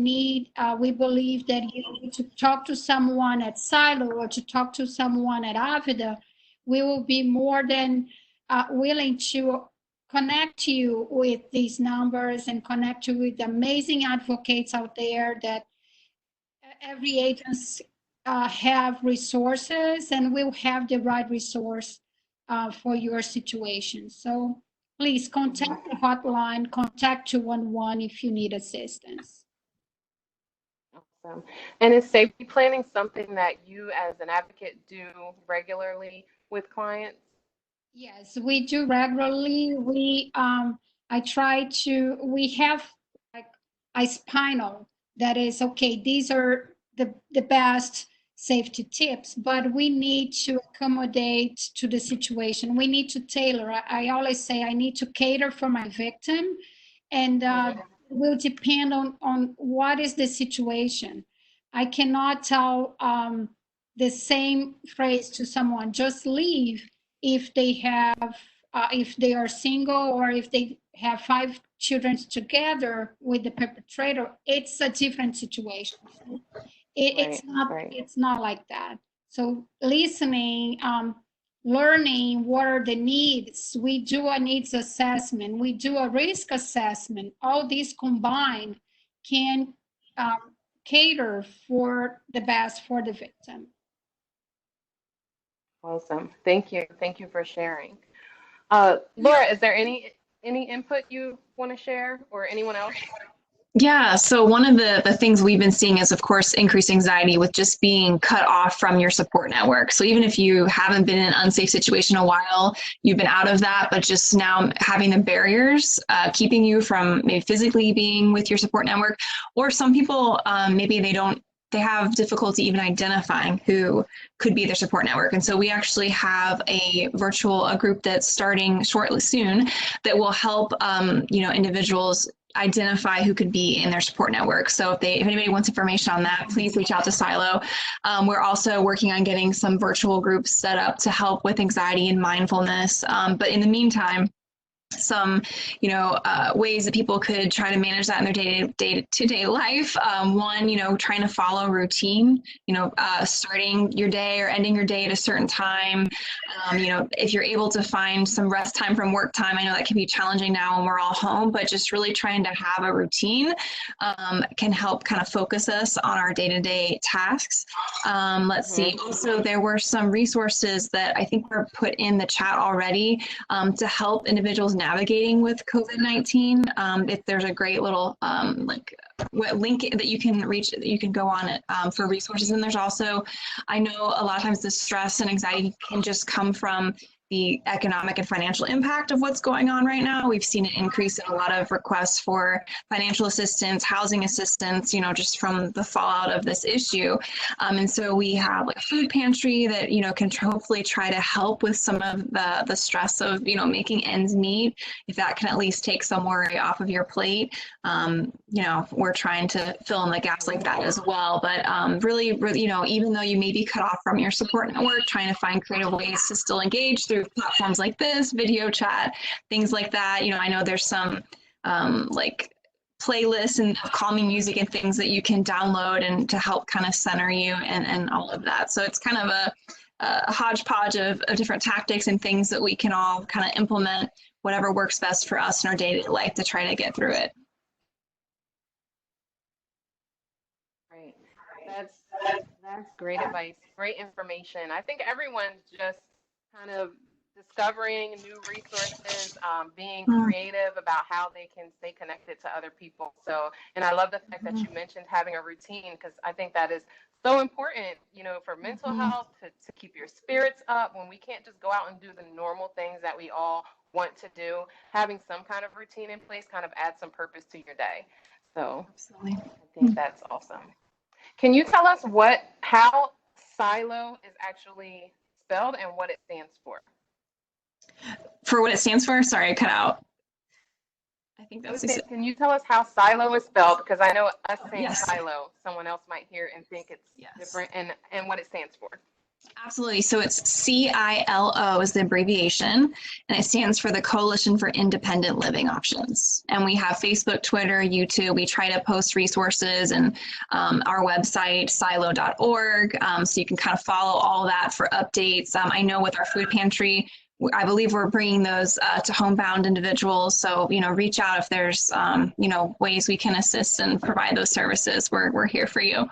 believe that you need to talk to someone at CILO or to talk to someone at AVDA, we will be more than willing to connect you with these numbers and connect you with amazing advocates out there. That every agency have resources, and will have the right resource for your situation. So please contact the hotline, contact 211 if you need assistance. Awesome. And is safety planning something that you as an advocate do regularly with clients? Yes, we do regularly. We have like a spinal that is okay. These are the best safety tips, but we need to accommodate to the situation. We need to tailor. I always say I need to cater for my victim, and will depend on what is the situation. I cannot tell the same phrase to someone, just leave, if they have if they are single, or if they have 5 children together with the perpetrator. It's a different situation. It's not like that. So listening, learning what are the needs. We do a needs assessment, we do a risk assessment. All these combined can cater for the best for the victim. Awesome. Thank you. Thank you for sharing. Laura, is there any input you want to share, or anyone else? Yeah, so one of the things we've been seeing is, of course, increased anxiety with just being cut off from your support network. So even if you haven't been in an unsafe situation a while, you've been out of that, but just now having the barriers keeping you from maybe physically being with your support network. Or some people, maybe they have difficulty even identifying who could be their support network. And so we actually have a group that's starting shortly soon that will help individuals identify who could be in their support network. So if anybody wants information on that, please reach out to CILO. We're also working on getting some virtual groups set up to help with anxiety and mindfulness. But in the meantime, some ways that people could try to manage that in their day-to-day life. One, trying to follow routine, starting your day or ending your day at a certain time. If you're able to find some rest time from work time, I know that can be challenging now when we're all home, but just really trying to have a routine can help kind of focus us on our day-to-day tasks. Let's see. Also, there were some resources that I think were put in the chat already to help individuals navigating with COVID-19. If there's a great little link that you can reach, you can go on it for resources. And there's also, I know a lot of times the stress and anxiety can just come from the economic and financial impact of what's going on right now. We've seen an increase in a lot of requests for financial assistance, housing assistance, just from the fallout of this issue. And so we have like a food pantry that, can hopefully try to help with some of the stress of, making ends meet. If that can at least take some worry off of your plate, we're trying to fill in the gaps like that as well. But really, even though you may be cut off from your support network, trying to find creative ways to still engage through platforms like this, video chat, things like that. I know there's some playlists and calming music and things that you can download and to help kind of center you and all of that. So it's kind of a hodgepodge of different tactics and things that we can all kind of implement whatever works best for us in our day-to-day life to try to get through it. Right. That's great advice, great information. I think everyone's just kind of discovering new resources, being creative about how they can stay connected to other people. So, and I love the fact that you mentioned having a routine, because I think that is so important, for mental health, to keep your spirits up when we can't just go out and do the normal things that we all want to do. Having some kind of routine in place kind of adds some purpose to your day. So Absolutely. I think that's awesome. Can you tell us how CILO is actually spelled and what it stands for? For what it stands for? Sorry, I cut out. I think that's. Can you tell us how CILO is spelled? Because I know us saying Yes. CILO, someone else might hear and think it's different, and what it stands for. Absolutely. So it's CILO is the abbreviation, and it stands for the Coalition for Independent Living Options. And we have Facebook, Twitter, YouTube. We try to post resources and our website, cilo.org. So you can kind of follow all that for updates. I know with our food pantry, I believe we're bringing those to homebound individuals. So, reach out if there's, ways we can assist and provide those services. We're here for you.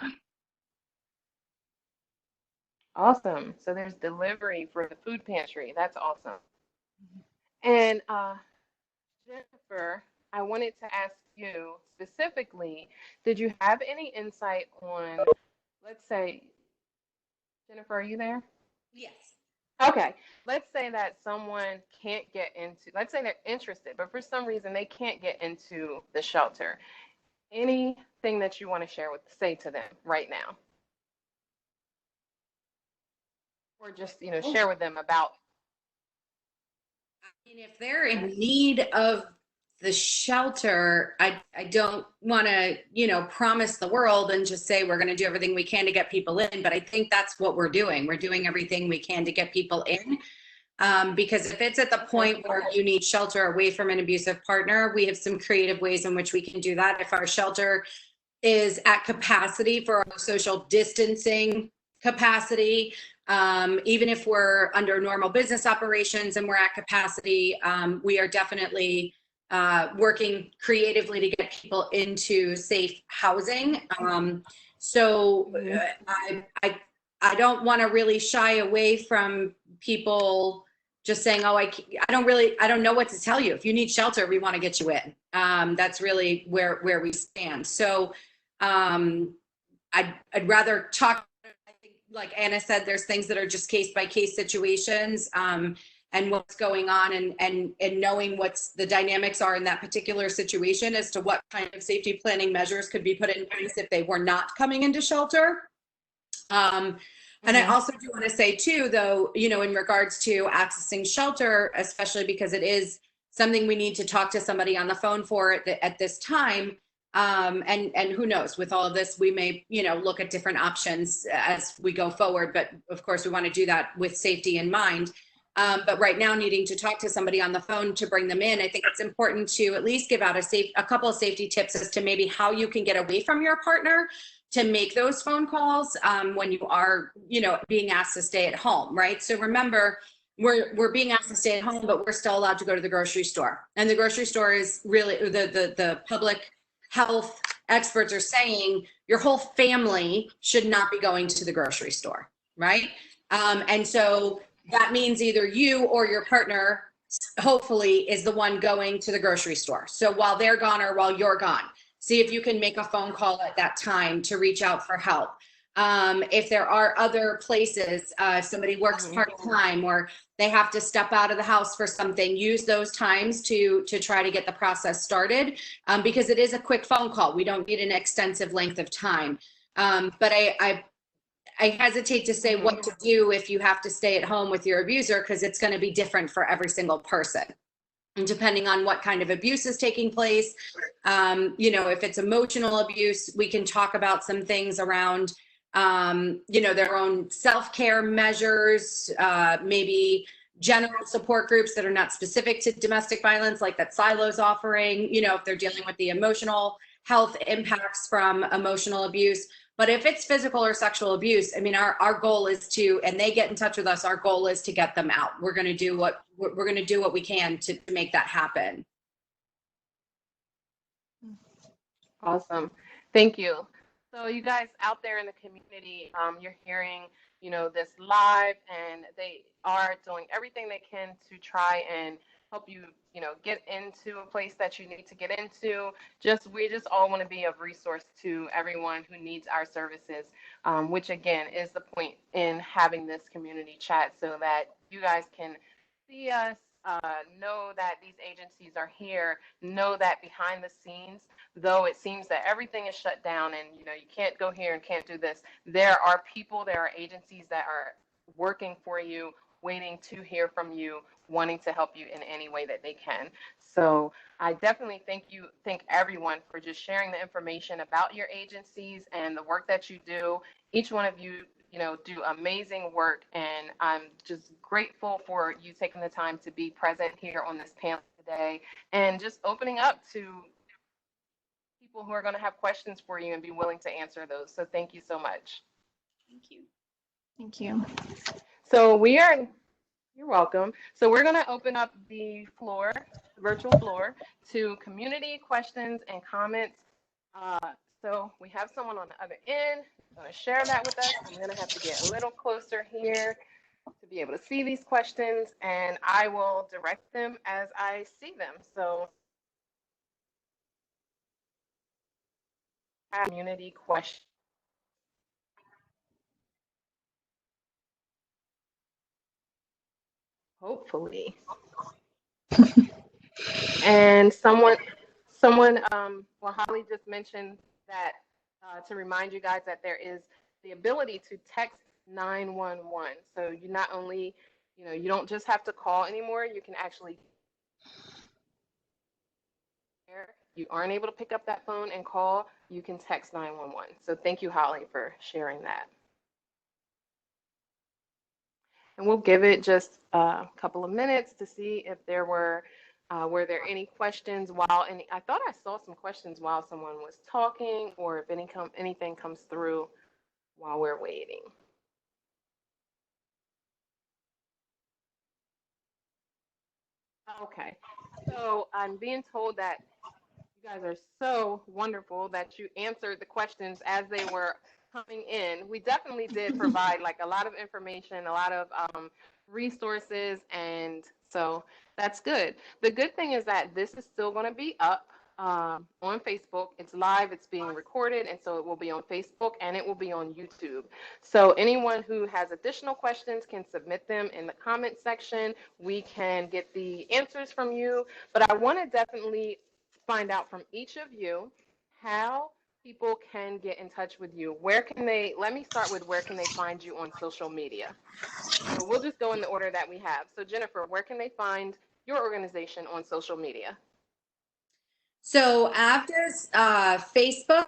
Awesome. So there's delivery for the food pantry. That's awesome. And Jennifer, I wanted to ask you specifically, did you have any insight on, let's say, Jennifer, are you there? Yes. Okay, let's say that someone can't get into, let's say they're interested, but for some reason they can't get into the shelter. Anything that you want to say to them right now? Or just, share with them about. I mean, if they're in need of the shelter, I don't want to, promise the world and just say we're going to do everything we can to get people in. But I think that's what we're doing. We're doing everything we can to get people in. Because if it's at the point where you need shelter away from an abusive partner, we have some creative ways in which we can do that. If our shelter is at capacity for our social distancing capacity, even if we're under normal business operations and we're at capacity, we are definitely working creatively to get people into safe housing. So I don't want to really shy away from people just saying, oh, I don't know what to tell you. If you need shelter, we want to get you in. That's really where we stand. So I'd rather talk. I think, like Anna said, there's things that are just case by case situations, and what's going on, and knowing what's the dynamics are in that particular situation as to what kind of safety planning measures could be put in place if they were not coming into shelter. And I also do want to say too, though, in regards to accessing shelter, especially because it is something we need to talk to somebody on the phone for at this time. And who knows, with all of this, we may, look at different options as we go forward. But of course, we want to do that with safety in mind. But right now, needing to talk to somebody on the phone to bring them in, I think it's important to at least give out a couple of safety tips as to maybe how you can get away from your partner to make those phone calls when you are, being asked to stay at home, right? So remember, we're being asked to stay at home, but we're still allowed to go to the grocery store. And the grocery store is really the public health experts are saying your whole family should not be going to the grocery store, right? And so that means either you or your partner hopefully is the one going to the grocery store. So while they're gone or while you're gone, see if you can make a phone call at that time to reach out for help. If there are other places, if somebody works part-time or they have to step out of the house for something, use those times to try to get the process started, because it is a quick phone call. We don't need an extensive length of time. But I hesitate to say what to do if you have to stay at home with your abuser, because it's going to be different for every single person. And depending on what kind of abuse is taking place, you know, if it's emotional abuse, we can talk about some things around, you know, their own self-care measures, maybe general support groups that are not specific to domestic violence, like that CILO's offering, you know, if they're dealing with the emotional health impacts from emotional abuse. But if it's physical or sexual abuse, I mean, our goal is to, and they get in touch with us, our goal is to get them out. We're going to do what we can to make that happen. Awesome. Thank you. So you guys out there in the community, you're hearing, you know, this live, and they are doing everything they can to try and help you, you know, get into a place that you need to get into. We just all want to be of resource to everyone who needs our services, which again is the point in having this community chat, so that you guys can see us, know that these agencies are here, know that behind the scenes, though it seems that everything is shut down and, you know, you can't go here and can't do this, there are people, there are agencies that are working for you, waiting to hear from you, wanting to help you in any way that they can. So I definitely thank everyone for just sharing the information about your agencies and the work that you do. Each one of you, you know, do amazing work, and I'm just grateful for you taking the time to be present here on this panel today and just opening up to people who are going to have questions for you and be willing to answer those. So thank you so much. Thank you. Thank you. So you're welcome. So we're going to open up the floor, the virtual floor, to community questions and comments. So we have someone on the other end going to share that with us. I'm going to have to get a little closer here to be able to see these questions, and I will direct them as I see them. So community question. Hopefully. And someone, well, Holly just mentioned that to remind you guys that there is the ability to text 911. So you not only, you know, you don't just have to call anymore, you can actually, you aren't able to pick up that phone and call, you can text 911. So thank you, Holly, for sharing that. And we'll give it just a couple of minutes to see if there were there any questions I thought I saw some questions while someone was talking, or if anything comes through while we're waiting. Okay, so I'm being told that you guys are so wonderful that you answered the questions as they were coming in. We definitely did provide like a lot of information, a lot of resources, and so that's good. The good thing is that this is still going to be up on Facebook. It's live, it's being recorded, and so it will be on Facebook and it will be on YouTube. So anyone who has additional questions can submit them in the comment section. We can get the answers from you, but I want to definitely find out from each of you how people can get in touch with you. Let me start with where can they find you on social media? So we'll just go in the order that we have. So Jennifer, where can they find your organization on social media? So AVDA's Facebook,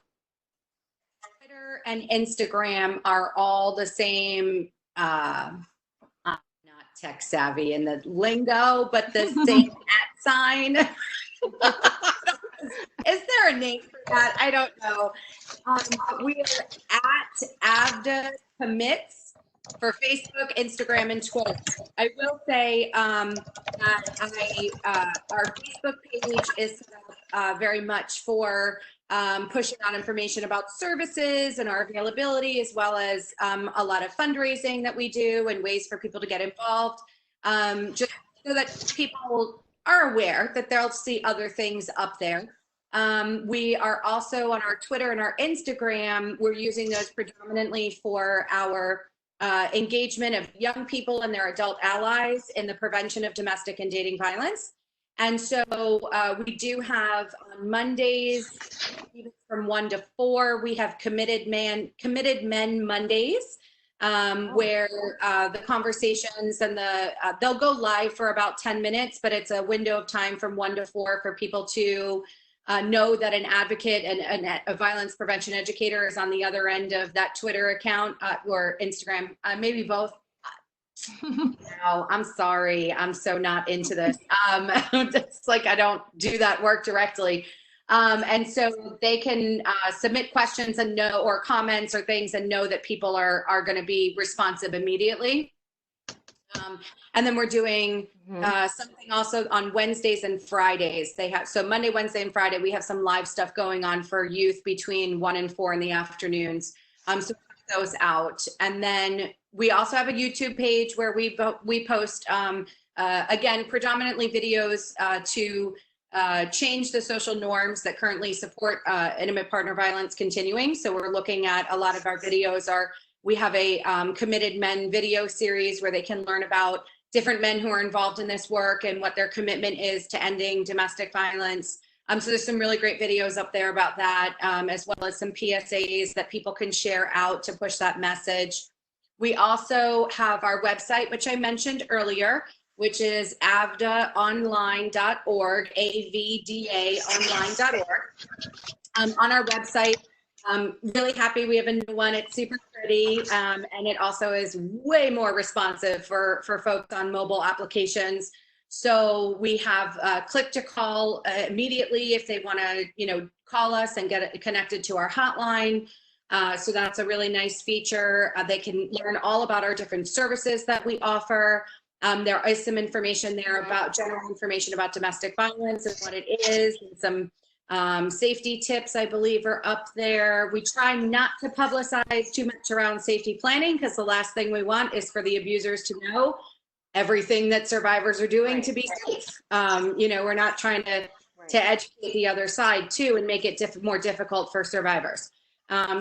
Twitter, and Instagram are all the same. I'm not tech savvy in the lingo, but the same @ sign. Is there a name for that? I don't know. We are at AVDA Commits for Facebook, Instagram, and Twitter. I will say that our Facebook page is set up very much for pushing out information about services and our availability, as well as a lot of fundraising that we do and ways for people to get involved. Just so that people are aware that they'll see other things up there. We are also on our Twitter and our Instagram. We're using those predominantly for our engagement of young people and their adult allies in the prevention of domestic and dating violence. And so we do have on Mondays from 1 to 4, we have Committed Men Mondays, where the conversations and they'll go live for about 10 minutes, but it's a window of time from 1 to 4 for people to know that an advocate and a violence prevention educator is on the other end of that Twitter account or Instagram, maybe both. No, I'm sorry. I'm so not into this. It's like I don't do that work directly. And so they can submit questions and know, or comments or things, and know that people are going to be responsive immediately. And then we're doing something also on Wednesdays and Fridays. So Monday, Wednesday, and Friday, we have some live stuff going on for youth between 1 and 4 in the afternoons. So check those out. And then we also have a YouTube page where we post, again, predominantly videos to change the social norms that currently support intimate partner violence continuing. So we're looking at a lot of our videos we have a Committed Men video series where they can learn about different men who are involved in this work and what their commitment is to ending domestic violence. So there's some really great videos up there about that, as well as some PSAs that people can share out to push that message. We also have our website, which I mentioned earlier, which is avdaonline.org, avdaonline.org. On our website, I'm really happy we have a new one. It's super pretty, and it also is way more responsive for folks on mobile applications. So we have click to call immediately if they want to, call us and get connected to our hotline. So that's a really nice feature. They can learn all about our different services that we offer. There is some information there about general information about domestic violence and what it is, and some safety tips, I believe, are up there. We try not to publicize too much around safety planning, because the last thing we want is for the abusers to know everything that survivors are doing to be safe. We're not trying to educate the other side too and make it more difficult for survivors.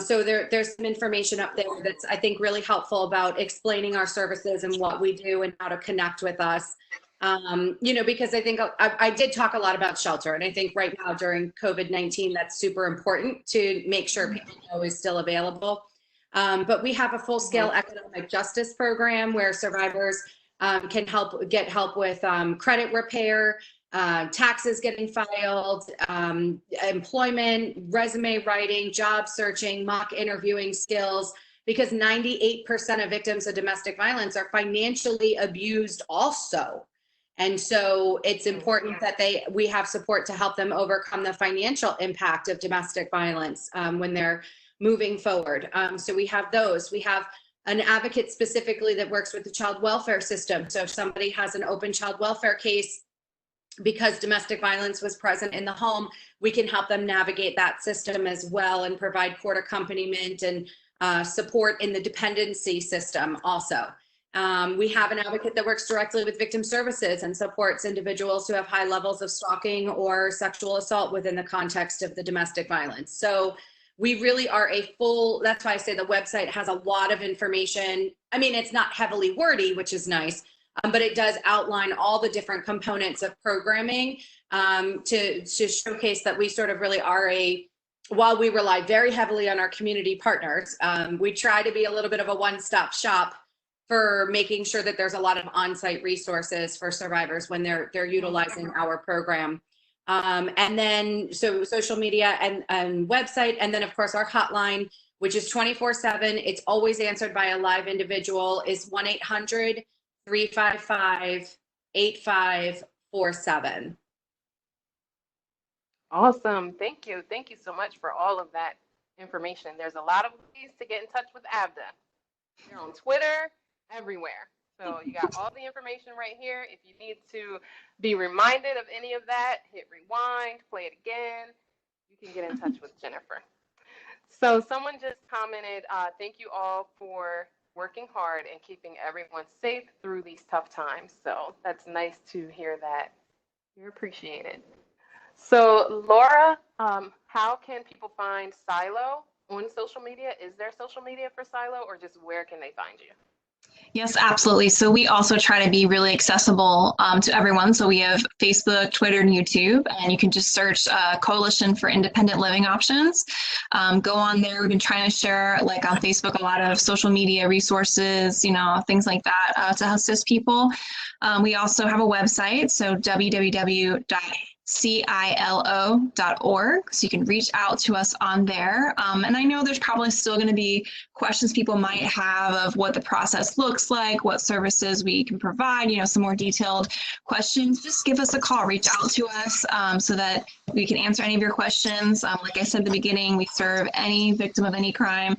So there's some information up there that's, I think, really helpful about explaining our services and what we do and how to connect with us. Because I think I did talk a lot about shelter, and I think right now during COVID-19, that's super important to make sure people know is still available. But we have a full-scale economic justice program where survivors can get help with credit repair, taxes getting filed, employment, resume writing, job searching, mock interviewing skills, because 98% of victims of domestic violence are financially abused also. And so it's important that we have support to help them overcome the financial impact of domestic violence when they're moving forward. So we have those. We have an advocate specifically that works with the child welfare system. So if somebody has an open child welfare case because domestic violence was present in the home, we can help them navigate that system as well and provide court accompaniment and support in the dependency system also. We have an advocate that works directly with victim services and supports individuals who have high levels of stalking or sexual assault within the context of the domestic violence. So we really are that's why I say the website has a lot of information. I mean, it's not heavily wordy, which is nice, but it does outline all the different components of programming to showcase that we sort of really are while we rely very heavily on our community partners, we try to be a little bit of a one-stop shop for making sure that there's a lot of on-site resources for survivors when they're utilizing our program. And then, so social media and website, and then of course our hotline, which is 24/7. It's always answered by a live individual, is 1-800-355-8547. Awesome. Thank you. Thank you so much for all of that information. There's a lot of ways to get in touch with AVDA. They're on Twitter, everywhere. So you got all the information right here. If you need to be reminded of any of that, hit rewind, play it again. You can get in touch with Jennifer. So someone just commented, thank you all for working hard and keeping everyone safe through these tough times. So that's nice to hear that you're appreciated. So Laura, how can people find CILO on social media? Is there social media for CILO, or just where can they find you? Yes, absolutely. So we also try to be really accessible to everyone. So we have Facebook, Twitter, and YouTube, and you can just search Coalition for Independent Living Options. Go on there. We've been trying to share, like on Facebook, a lot of social media resources, things like that to assist people. We also have a website, so www.cilo.org. So you can reach out to us on there. And I know there's probably still going to be questions people might have of what the process looks like, what services we can provide, some more detailed questions. Just give us a call, reach out to us so that we can answer any of your questions. Like I said at the beginning, we serve any victim of any crime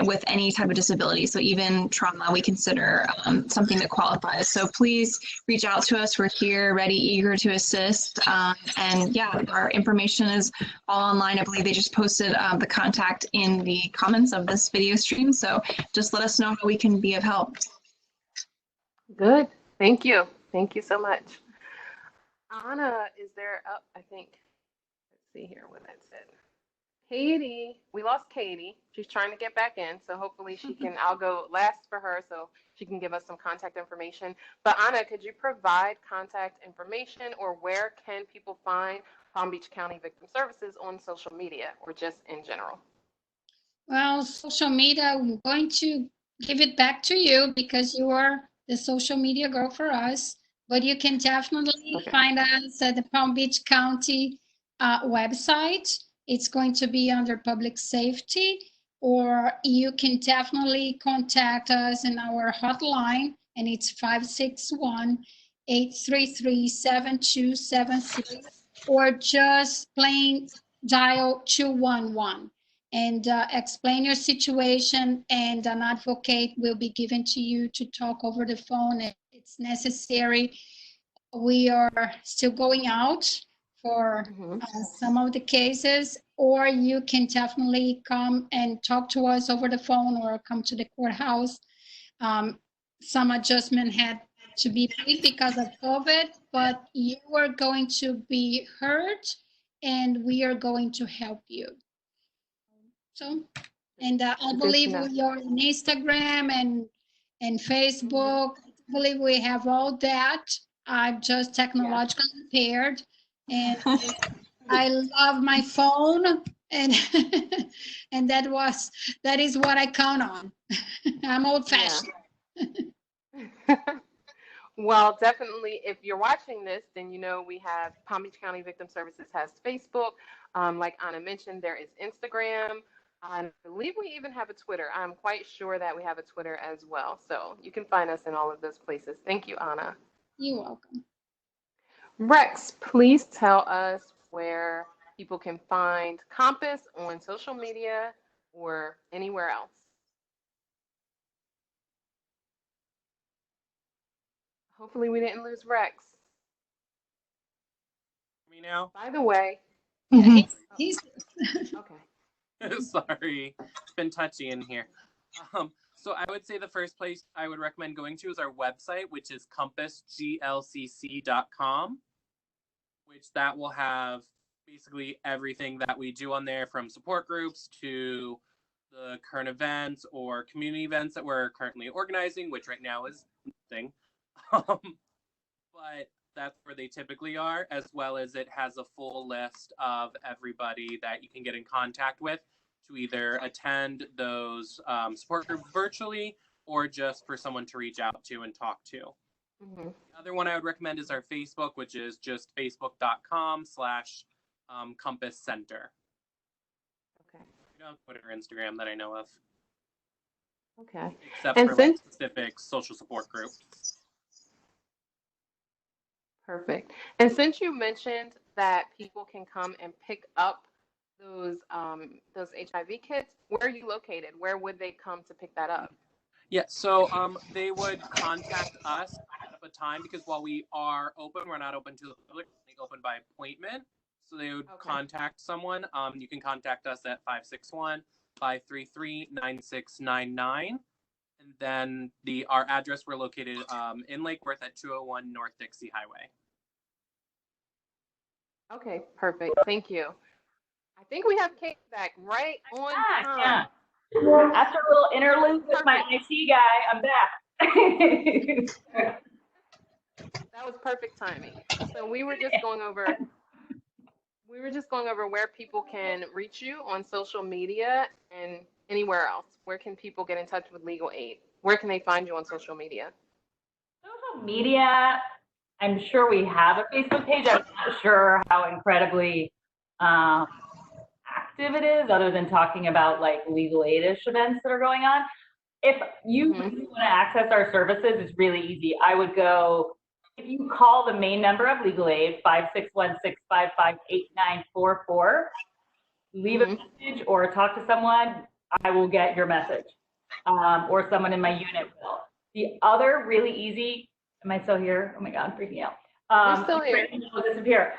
with any type of disability. So even trauma, we consider something that qualifies. So please reach out to us. We're here, ready, eager to assist. And yeah, our information is all online. I believe they just posted the contact in the comments of this video stream. So just let us know how we can be of help. Good. Thank you. Thank you so much. Anna, is there up? I think, let's see here what that said. Katie, we lost Katie. She's trying to get back in, so hopefully she can, I'll go last for her so she can give us some contact information. But Anna, could you provide contact information, or where can people find Palm Beach County Victim Services on social media, or just in general? Well, social media, I'm going to give it back to you because you are the social media girl for us. But you can definitely find us at the Palm Beach County website. It's going to be under public safety, or you can definitely contact us in our hotline, and it's 561-833-7273, or just plain dial 211. And explain your situation, and an advocate will be given to you to talk over the phone if it's necessary. We are still going out for some of the cases, or you can definitely come and talk to us over the phone or come to the courthouse. Some adjustment had to be made because of COVID, but you are going to be heard, and we are going to help you. So, and I believe we are on Instagram and Facebook. I believe we have all that. I'm just technologically impaired, and I love my phone, and and that is what I count on. I'm old-fashioned. Yeah. Well, definitely, if you're watching this, then we have Palm Beach County Victim Services has Facebook. Like Anna mentioned, there is Instagram. I believe we even have a Twitter. I'm quite sure that we have a Twitter as well. So you can find us in all of those places. Thank you, Anna. You're welcome. Rex, please tell us where people can find Compass on social media or anywhere else. Hopefully we didn't lose Rex. Me now? By the way, he's okay. Sorry, it's been touchy in here. So I would say the first place I would recommend going to is our website, which is compassglcc.com, which that will have basically everything that we do on there, from support groups to the current events or community events that we're currently organizing, which right now is nothing. But that's where they typically are, as well as it has a full list of everybody that you can get in contact with to either attend those support groups virtually, or just for someone to reach out to and talk to. The other one I would recommend is our Facebook, which is just facebook.com/Compass Center. Okay. We don't have Twitter or Instagram that I know of. Okay. Except for like specific social support groups. Perfect. And since you mentioned that people can come and pick up those HIV kits, where are you located? Where would they come to pick that up? Yeah, so they would contact us at a time, because while we are open, we're not open to the public. We're open by appointment. So they would contact someone. You can contact us at 561-533-9699. And then our address, we're located in Lake Worth at 201 North Dixie Highway. Okay, perfect. Thank you. I think we have Kate back right on time. Yeah. After a little interlude with my IT guy, I'm back. That was perfect timing. So we were just going over where people can reach you on social media and anywhere else. Where can people get in touch with legal aid? Where can they find you on social media? Social media, I'm sure we have a Facebook page. I'm not sure how incredibly active it is, other than talking about like legal aid-ish events that are going on. If you really want to access our services, it's really easy. I would go, if you call the main number of legal aid, 561-655-8944, leave a message or talk to someone, I will get your message, or someone in my unit will. The other really easy, am I still here? Oh my God, I'm freaking out. You're still here. I'll disappear.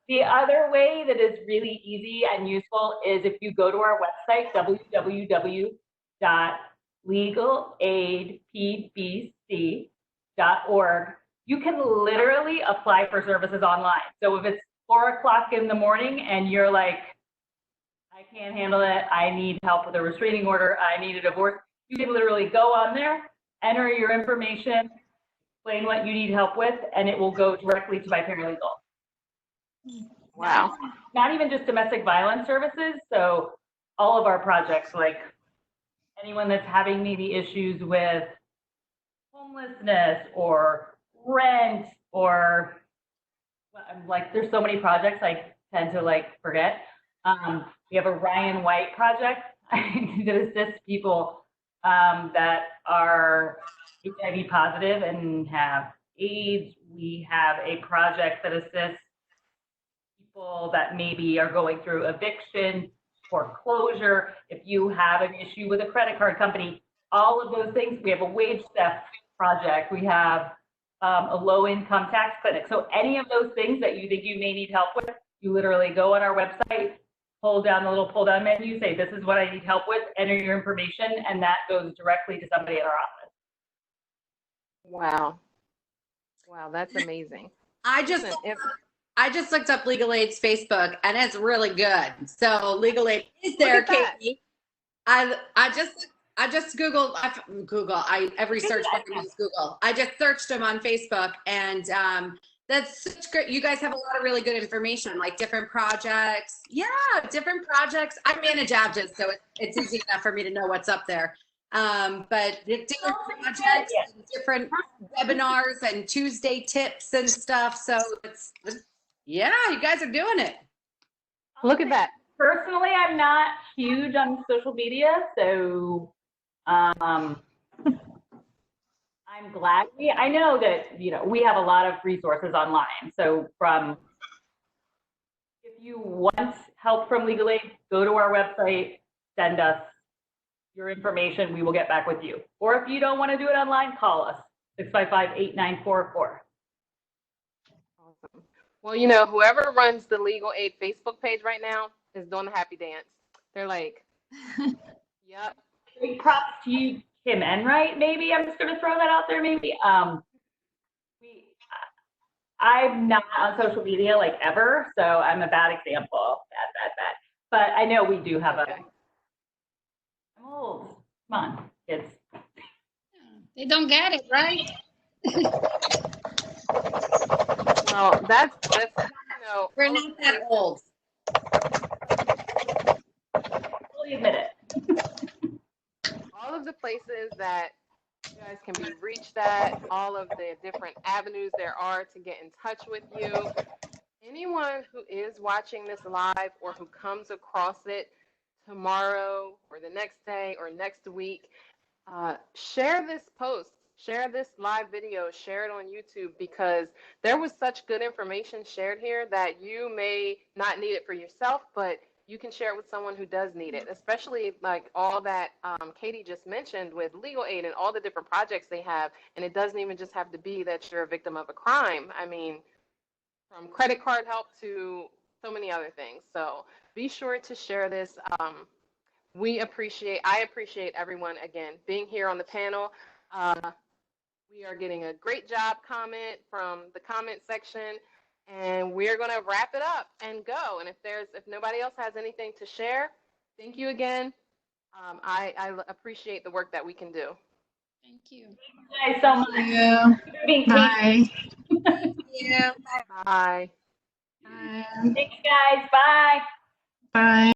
The other way that is really easy and useful is if you go to our website, www.legalaidpbc.org. You can literally apply for services online. So if it's 4 o'clock in the morning and you're like, I can't handle it, I need help with a restraining order, I need a divorce, you can literally go on there, enter your information, explain what you need help with, and it will go directly to my paralegal. Wow. Not even just domestic violence services, so all of our projects, like anyone that's having maybe issues with homelessness or rent or like there's so many projects I tend to like forget. We have a Ryan White project that assists people that are HIV positive and have AIDS. We have a project that assists people that maybe are going through eviction, foreclosure. If you have an issue with a credit card company, all of those things. We have a wage theft project. We have a low-income tax clinic. So any of those things that you think you may need help with, you literally go on our website, pull down the little pull-down menu, say, this is what I need help with, enter your information, and that goes directly to somebody at our office. Wow. Wow, that's amazing. I just looked up Legal Aid's Facebook, and it's really good. So Legal Aid is there, Katie. I just Googled every search button is Google. I just searched them on Facebook, and that's such great. You guys have a lot of really good information, like different projects. Yeah, different projects. I manage AVDA, so it's easy enough for me to know what's up there. But different projects, and different webinars, and Tuesday tips and stuff. So yeah, you guys are doing it. Look at that. Personally, I'm not huge on social media, so I'm glad. I know that we have a lot of resources online. So if you want help from Legal Aid, go to our website, send us your information, we will get back with you. Or if you don't want to do it online, call us, 655-8944. Awesome. Well, whoever runs the Legal Aid Facebook page right now is doing the happy dance. They're like, yep. Big props to you, Kim Enright, maybe. I'm just going to throw that out there, maybe. I'm not on social media like ever, so I'm a bad example. Bad. But I know we do have I'm old. Come on, kids. They don't get it, right? Well, that's We're not that old. Fully admit it. all of the places that you guys can be reached at, all of the different avenues there are to get in touch with you. Anyone who is watching this live or who comes across it tomorrow or the next day or next week, share this post, share this live video, share it on YouTube, because there was such good information shared here that you may not need it for yourself, but you can share it with someone who does need it, especially like all that Katie just mentioned with Legal Aid and all the different projects they have. And it doesn't even just have to be that you're a victim of a crime. I mean, from credit card help to so many other things. So be sure to share this I appreciate everyone, again, being here on the panel. We are getting a great job comment from the comment section, and we're going to wrap it up and go. And if nobody else has anything to share, thank you again. I appreciate the work that we can do. Thank you. Thank you guys so much. Thank you. Being Bye. Yeah. Bye. Bye. Thanks, guys. Bye. Bye.